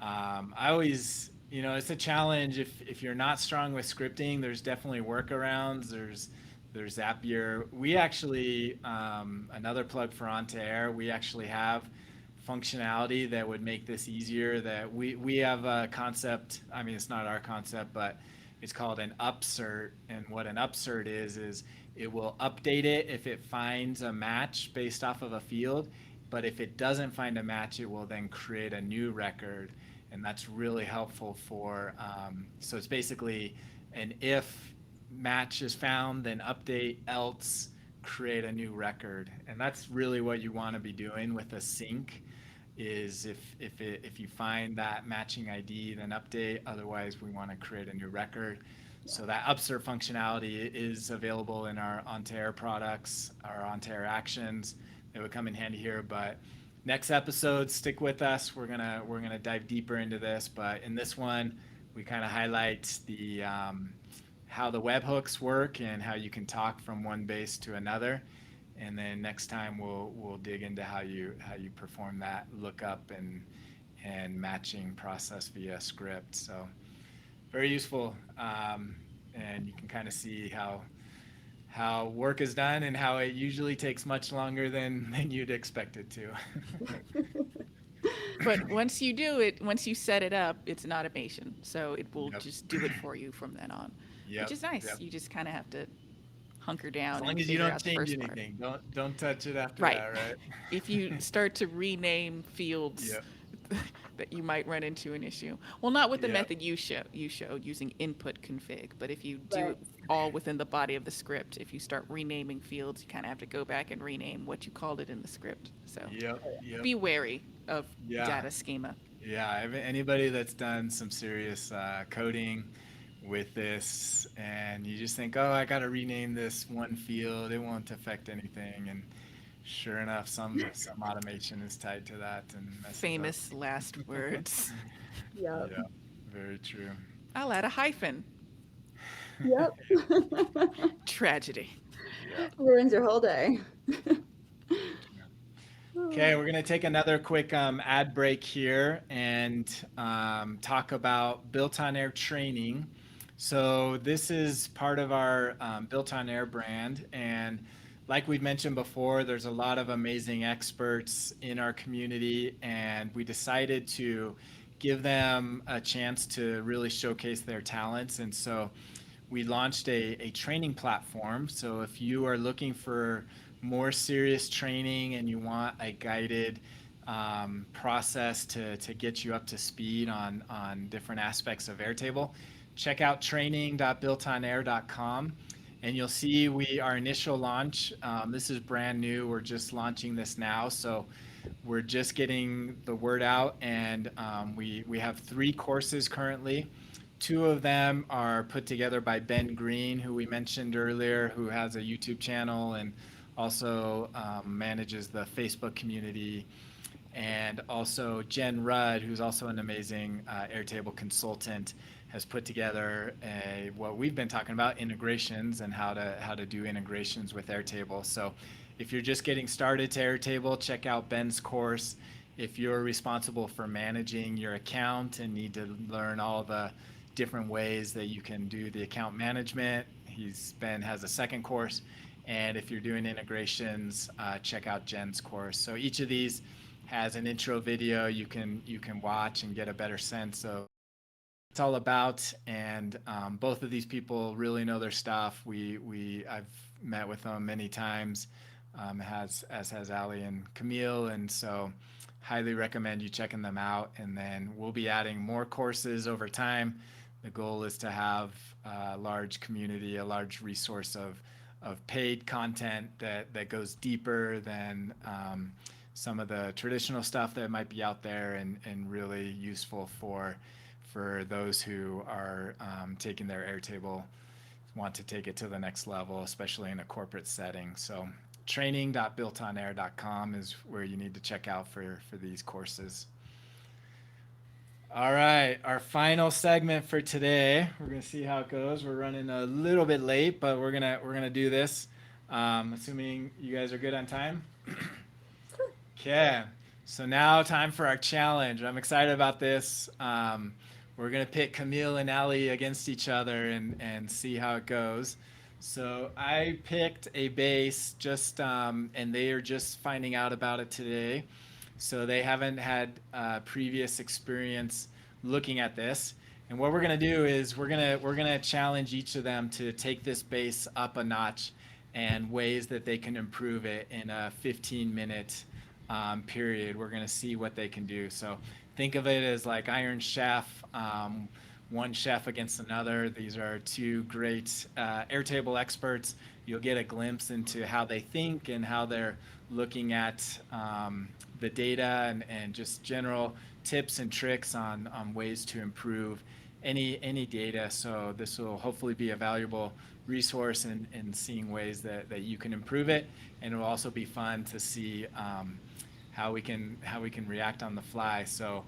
I always, it's a challenge if you're not strong with scripting. There's definitely workarounds. There's Zapier. We actually, another plug for OnToAir, we actually have functionality that would make this easier. That we have a concept, I mean, it's not our concept, but it's called an Upsert. And what an Upsert is it will update it if it finds a match based off of a field. But if it doesn't find a match, it will then create a new record. And that's really helpful for, so it's basically an if match is found, then update, else create a new record. And that's really what you want to be doing with a sync is if you find that matching ID, then update. Otherwise, we want to create a new record. So that Upsert functionality is available in our OnToAir products, our OnToAir actions. It would come in handy here, but next episode, stick with us. We're gonna dive deeper into this, but in this one, we kind of highlight the how the webhooks work and how you can talk from one base to another. And then next time we'll dig into how you perform that lookup and matching process via script. So very useful, and you can kind of see how work is done and how it usually takes much longer than you'd expect it to. But once you do it, once you set it up, it's an automation. So it will Yep. just do it for you from then on, which Yep. is nice. Yep. You just kind of have to hunker As down long and as you figure don't out the change first part. anything, don't touch it after Right. that, right? If you start to rename fields Yep. that you might run into an issue. Well, not with the Yep. method you showed using input config, but if you do Right. it all within the body of the script, if you start renaming fields, you kind of have to go back and rename what you called it in the script. So Yep. Yep. be wary of Yeah. data schema. Yeah, anybody that's done some serious coding with this, and you just think, oh, I got to rename this one field, it won't affect anything, and sure enough, some automation is tied to that and messes up. Famous last words. Yep. Yeah, very true. I'll add a hyphen. Yep. Tragedy. Yeah. Ruins your whole day. Okay, we're going to take another quick ad break here and talk about BuiltOnAir training. So this is part of our BuiltOnAir brand, and like we've mentioned before, there's a lot of amazing experts in our community, and we decided to give them a chance to really showcase their talents. And so we launched a training platform. So if you are looking for more serious training and you want a guided process to get you up to speed on different aspects of Airtable, check out training.builtonair.com, and you'll see our initial launch. This is brand new. We're just launching this now, so we're just getting the word out, and we have 3 courses currently. 2 of them are put together by Ben Green, who we mentioned earlier, who has a YouTube channel and also manages the Facebook community. And also Jen Rudd, who's also an amazing Airtable consultant, has put together what we've been talking about, integrations and how to do integrations with Airtable. So if you're just getting started to Airtable, check out Ben's course. If you're responsible for managing your account and need to learn all the different ways that you can do the account management, Ben has a second course. And if you're doing integrations, check out Jen's course. So each of these has an intro video you can watch and get a better sense of what it's all about. And both of these people really know their stuff. I've met with them many times, as has Alli and Kamille, and so highly recommend you checking them out. And then we'll be adding more courses over time. The goal is to have a large community, a large resource of paid content that goes deeper than some of the traditional stuff that might be out there, and really useful for those who are taking their Airtable, want to take it to the next level, especially in a corporate setting. So training.builtonair.com is where you need to check out for these courses. All right, our final segment for today. We're gonna see how it goes. We're running a little bit late, but we're gonna do this. Assuming you guys are good on time. Okay, so now time for our challenge. I'm excited about this. We're gonna pit Kamille and Alli against each other and see how it goes. So I picked a base and they are just finding out about it today. So they haven't had previous experience looking at this. And what we're gonna do is we're gonna challenge each of them to take this base up a notch and ways that they can improve it in a 15-minute period. We're gonna see what they can do. So think of it as like Iron Chef, one chef against another. These are 2 great Airtable experts. You'll get a glimpse into how they think and how they're looking at the data and just general tips and tricks on ways to improve any data. So this will hopefully be a valuable resource in seeing ways that you can improve it. And it will also be fun to see how we can react on the fly. So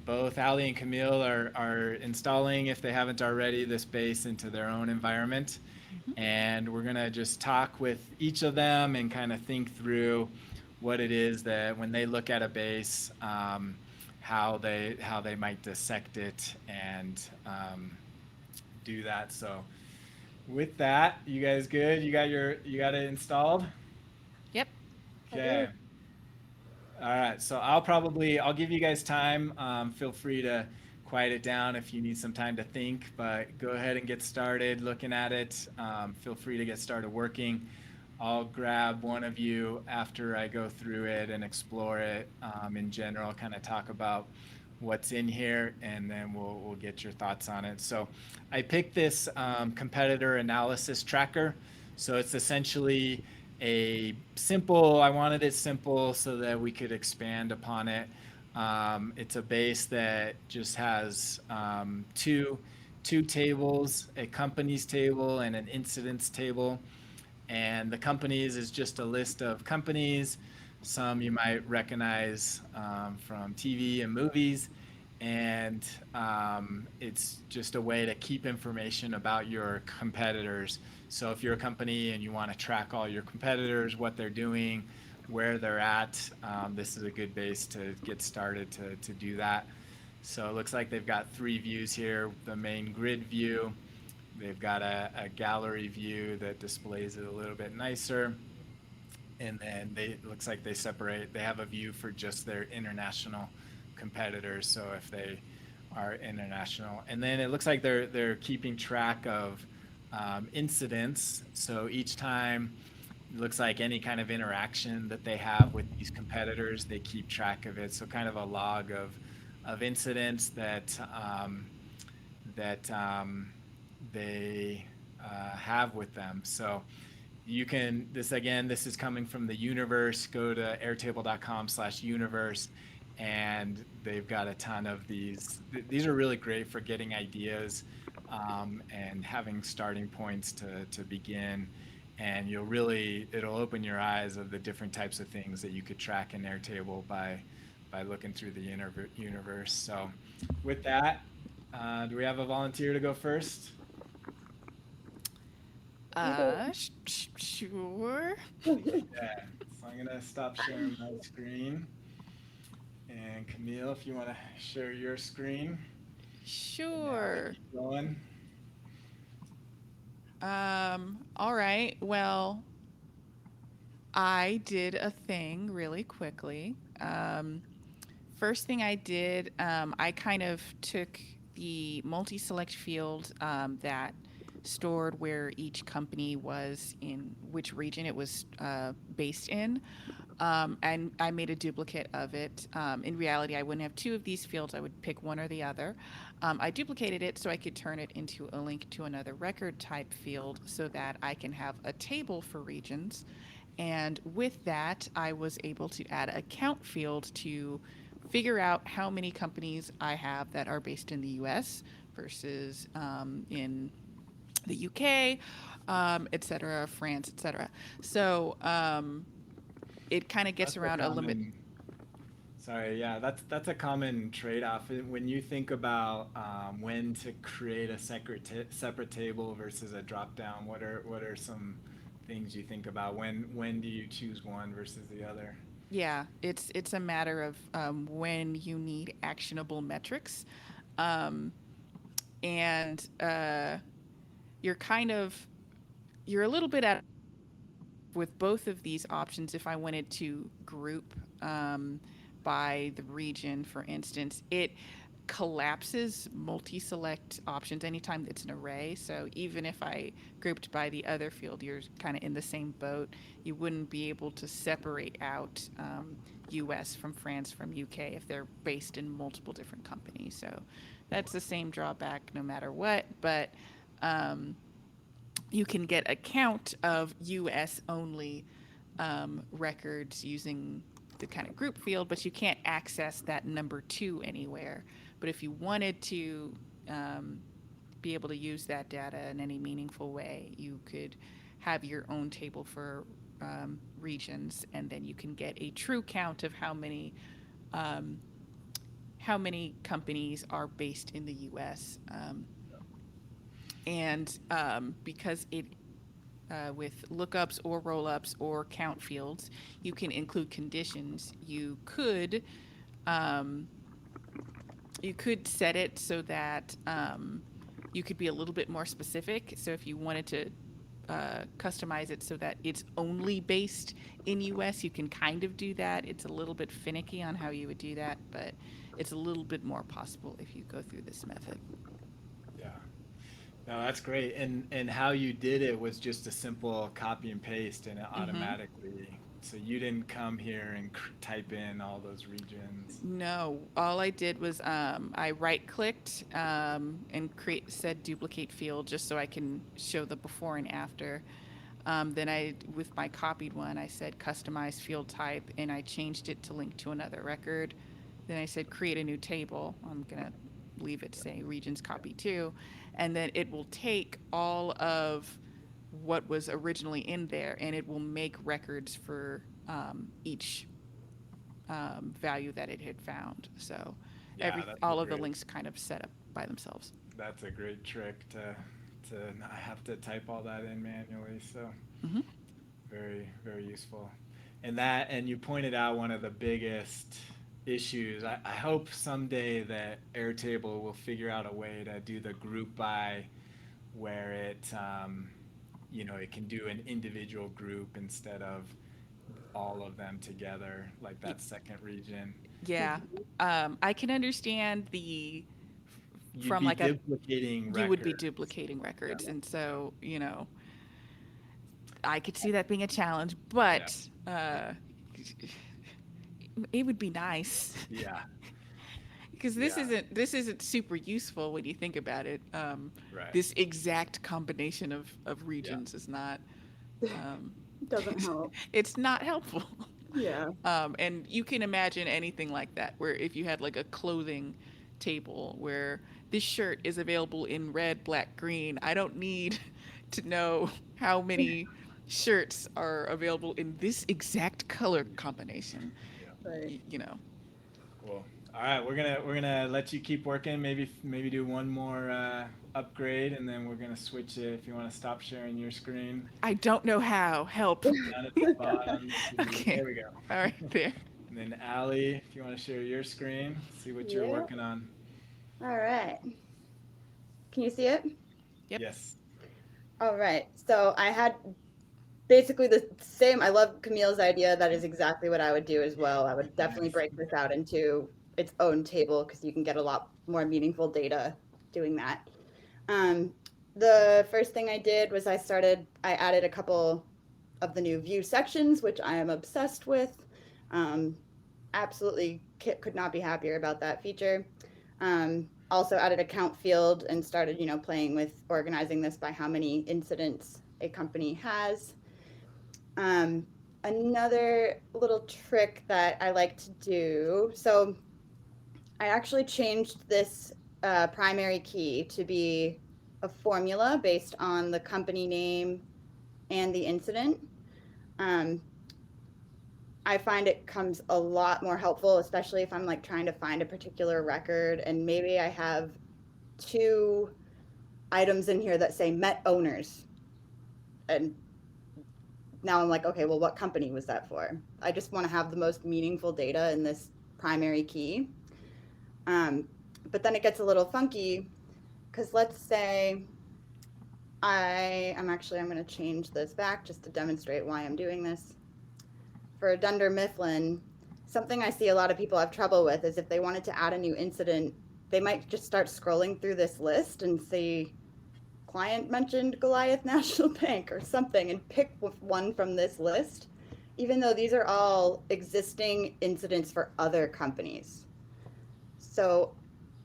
both Alli and Kamille are installing, if they haven't already, this base into their own environment. Mhm. And we're gonna just talk with each of them and kind of think through what it is that when they look at a base, how they might dissect it and do that. So with that, you guys good? You got it installed? Yep. I do. Okay. All right. So I'll give you guys time. Feel free to quiet it down if you need some time to think, but go ahead and get started looking at it. Feel free to get started working. I'll grab one of you after I go through it and explore it in general, kind of talk about what's in here, and then we'll get your thoughts on it. So I picked this competitor analysis tracker. So it's essentially I wanted it simple so that we could expand upon it. It's a base that just has two tables, a companies table and an incidents table. And the companies is just a list of companies. Some you might recognize from TV and movies. And it's just a way to keep information about your competitors. So if you're a company and you want to track all your competitors, what they're doing, where they're at, this is a good base to get started to do that. So it looks like they've got three views here. The main grid view, they've got a gallery view that displays it a little bit nicer. And then it looks like they have a view for just their international competitors. So if they are international, and then it looks like they're keeping track of incidents. So each time, it looks like any kind of interaction that they have with these competitors, they keep track of it. So kind of a log of incidents that they have with them. So you can, this is coming from the universe. Go to airtable.com/universe, and they've got a ton of these. These are really great for getting ideas and having starting points to begin. And it'll open your eyes of the different types of things that you could track in Airtable by looking through the universe. So with that, do we have a volunteer to go first? Sure. Yeah. So I'm gonna stop sharing my screen. And Kamille, if you want to share your screen. Sure. Keep going. All right. Well, I did a thing really quickly. First thing I did, I kind of took the multi-select field that stored where each company was in which region it was based in. And I made a duplicate of it. In reality, I wouldn't have two of these fields. I would pick one or the other. I duplicated it so I could turn it into a link to another record type field so that I can have a table for regions. And with that, I was able to add a count field to figure out how many companies I have that are based in the US versus in the UK, et cetera, France, et cetera. So it kind of gets That's a around a limit. Sorry, yeah, that's a common trade-off when you think about when to create a separate table versus a drop-down. What are some things you think about when do you choose one versus the other? Yeah, it's a matter of when you need actionable metrics, um, and you're kind of you're a little bit at with both of these options. If I wanted to group by the region, for instance, it collapses multi-select options anytime it's an array. So even if I grouped by the other field, you're kind of in the same boat. You wouldn't be able to separate out US from France from UK if they're based in multiple different companies. So that's the same drawback no matter what. But you can get a count of US only records using the kind of group field, but you can't access that number two anywhere. But if you wanted to be able to use that data in any meaningful way, you could have your own table for regions, and then you can get a true count of um, how many companies are based in the U.S. And because it with lookups or rollups or count fields, you can include conditions. Um, you could set it so that you could be a little bit more specific. So if you wanted to customize it so that it's only based in US, you can kind of do that. It's a little bit finicky on how you would do that, but it's a little bit more possible if you go through this method. Yeah. No, that's great. And how you did it was just a simple copy and paste, and it automatically. So you didn't come here and type in all those regions. No, all I did was I right clicked and said duplicate field just so I can show the before and after. Then with my copied one, I said customize field type, and I changed it to link to another record. Then I said create a new table. I'm gonna leave it to say regions copy two, and then it will take all of what was originally in there, and it will make records for each value that it had found. So Yeah, that's all of the great. links kind of set up by themselves. That's a great trick to not have to type all that in manually. So Hmm. very, very useful. And you pointed out one of the biggest issues. I hope someday that Airtable will figure out a way to do the group by where it can do an individual group instead of all of them together, like that second region. Yeah, I can understand the You'd from be like a duplicating you would be records. duplicating Yeah, records, and so I could see yeah, that being a challenge, but it would be nice yeah, because yeah, this isn't super useful when you think about it. right. This exact combination of Yeah, regions is not um, Doesn't help. it's not helpful. Yeah. And you can imagine anything like that, where if you had like a clothing table where this shirt is available in red, black, green, I don't need to know how many shirts are available in this exact color combination. yeah. Right. You know, Cool. All right, we're gonna let you keep working. Maybe do one more upgrade, and then we're gonna switch it. If you want to stop sharing your screen, I don't know how. Help. down at the bottom. Okay. There we go. All right, there. And then Allie, if you want to share your screen, see what you're Yeah. working on. All right. Can you see it? Yep. Yes. All right. So I had basically the same. I love Camille's idea. That is exactly what I would do as well. I would definitely Nice. break this out into its own table because you can get a lot more meaningful data doing that. Um, the first thing I did was I added a couple of the new view sections, which I am obsessed with. Absolutely could not be happier about that feature. Also added a count field and started, playing with organizing this by how many incidents a company has. Another little trick that I like to do. So I actually changed this primary key to be a formula based on the company name and the incident. I find it comes a lot more helpful, especially if I'm like trying to find a particular record and maybe I have two items in here that say Met owners. And now I'm like, okay, well, what company was that for? I just want to have the most meaningful data in this primary key. But then it gets a little funky because let's say I'm going to change this back just to demonstrate why I'm doing this. For Dunder Mifflin, something I see a lot of people have trouble with is if they wanted to add a new incident, they might just start scrolling through this list and see client mentioned Goliath National Bank or something and pick one from this list, even though these are all existing incidents for other companies. So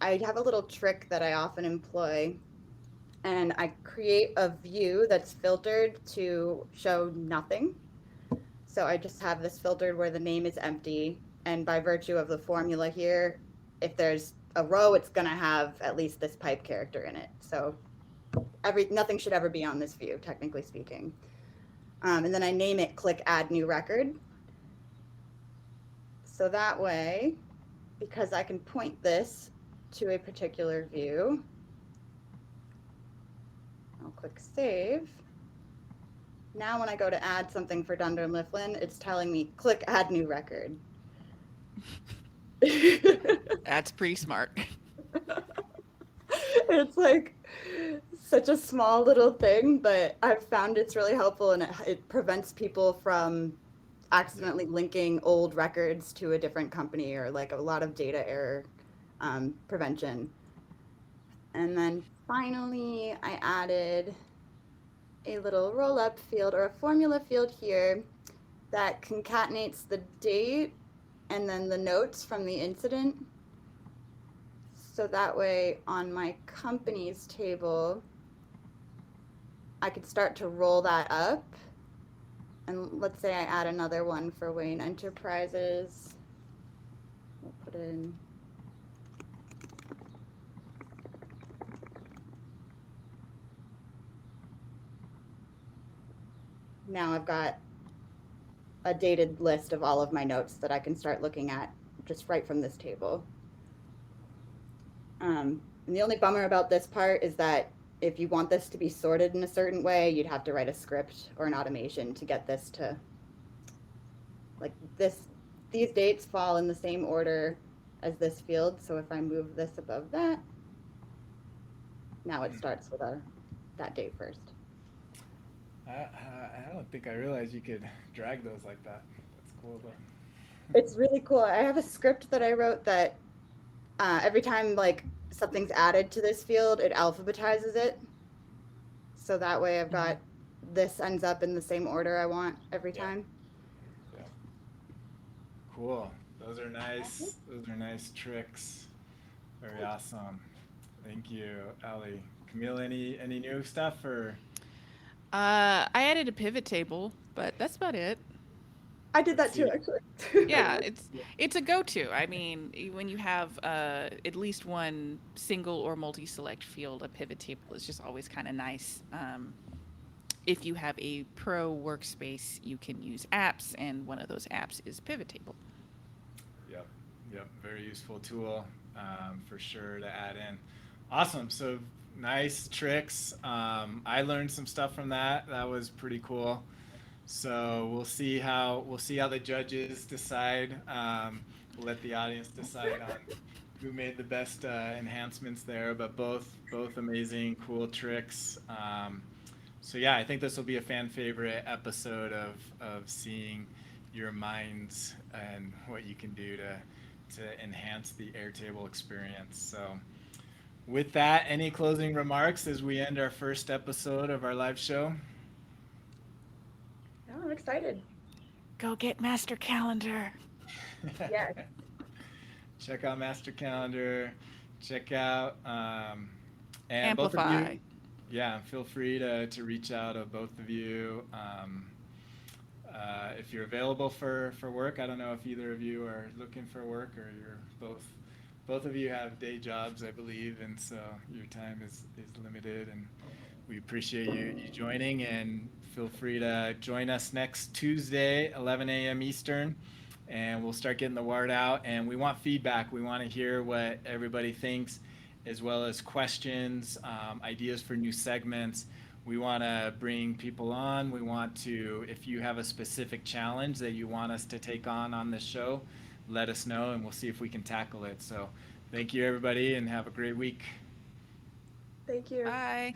I have a little trick that I often employ, and I create a view that's filtered to show nothing. So I just have this filtered where the name is empty, and by virtue of the formula here, if there's a row, it's going to have at least this pipe character in it. So nothing should ever be on this view, technically speaking. And then I name it click add new record. So that way, because I can point this to a particular view, I'll click save. Now when I go to add something for Dunder Mifflin, it's telling me click add new record. That's pretty smart. It's like such a small little thing, but I've found it's really helpful, and it prevents people from accidentally linking old records to a different company, or like a lot of data error prevention. And then finally, I added a little roll-up field or a formula field here that concatenates the date and then the notes from the incident. So that way on my company's table, I could start to roll that up. And let's say I add another one for Wayne Enterprises. We'll put in now I've got a dated list of all of my notes that I can start looking at just right from this table. And the only bummer about this part is that if you want this to be sorted in a certain way, you'd have to write a script or an automation to get this to, like this, these dates fall in the same order as this field. So if I move this above that, now it starts with that date first. I don't think I realized you could drag those like that. That's cool though. It's really cool. I have a script that I wrote that every time like something's added to this field, it alphabetizes it. So that way I've got this ends up in the same order I want every time. Yeah. Cool. Those are nice. Those are nice tricks. Very awesome. Thank you, Alli. Kamille, any new stuff or? I added a pivot table, but that's about it. I did that too, actually. Yeah, it's a go-to. I mean, when you have at least one single or multi-select field, a pivot table is just always kind of nice. If you have a pro workspace, you can use apps, and one of those apps is pivot table. Yep. Very useful tool for sure to add in. Awesome. So nice tricks. I learned some stuff from that. That was pretty cool. So we'll see how the judges decide. We'll let the audience decide on who made the best enhancements there. But both amazing, cool tricks. So yeah, I think this will be a fan favorite episode of seeing your minds and what you can do to enhance the Airtable experience. So with that, any closing remarks as we end our first episode of our live show? Oh, I'm excited. Go get Master Calendar. Yes. Check out Master Calendar. Check out and Amplify. both of you. Yeah, feel free to reach out to both of you. If you're available for work, I don't know if either of you are looking for work or you're both of you have day jobs, I believe, and so your time is limited, and we appreciate you joining, and feel free to join us next Tuesday, 11 a.m. Eastern, and we'll start getting the word out, and we want feedback. We want to hear what everybody thinks, as well as questions, ideas for new segments. We want to bring people on. We want to, if you have a specific challenge that you want us to take on this show, let us know, and we'll see if we can tackle it. So thank you, everybody, and have a great week. Thank you. Bye.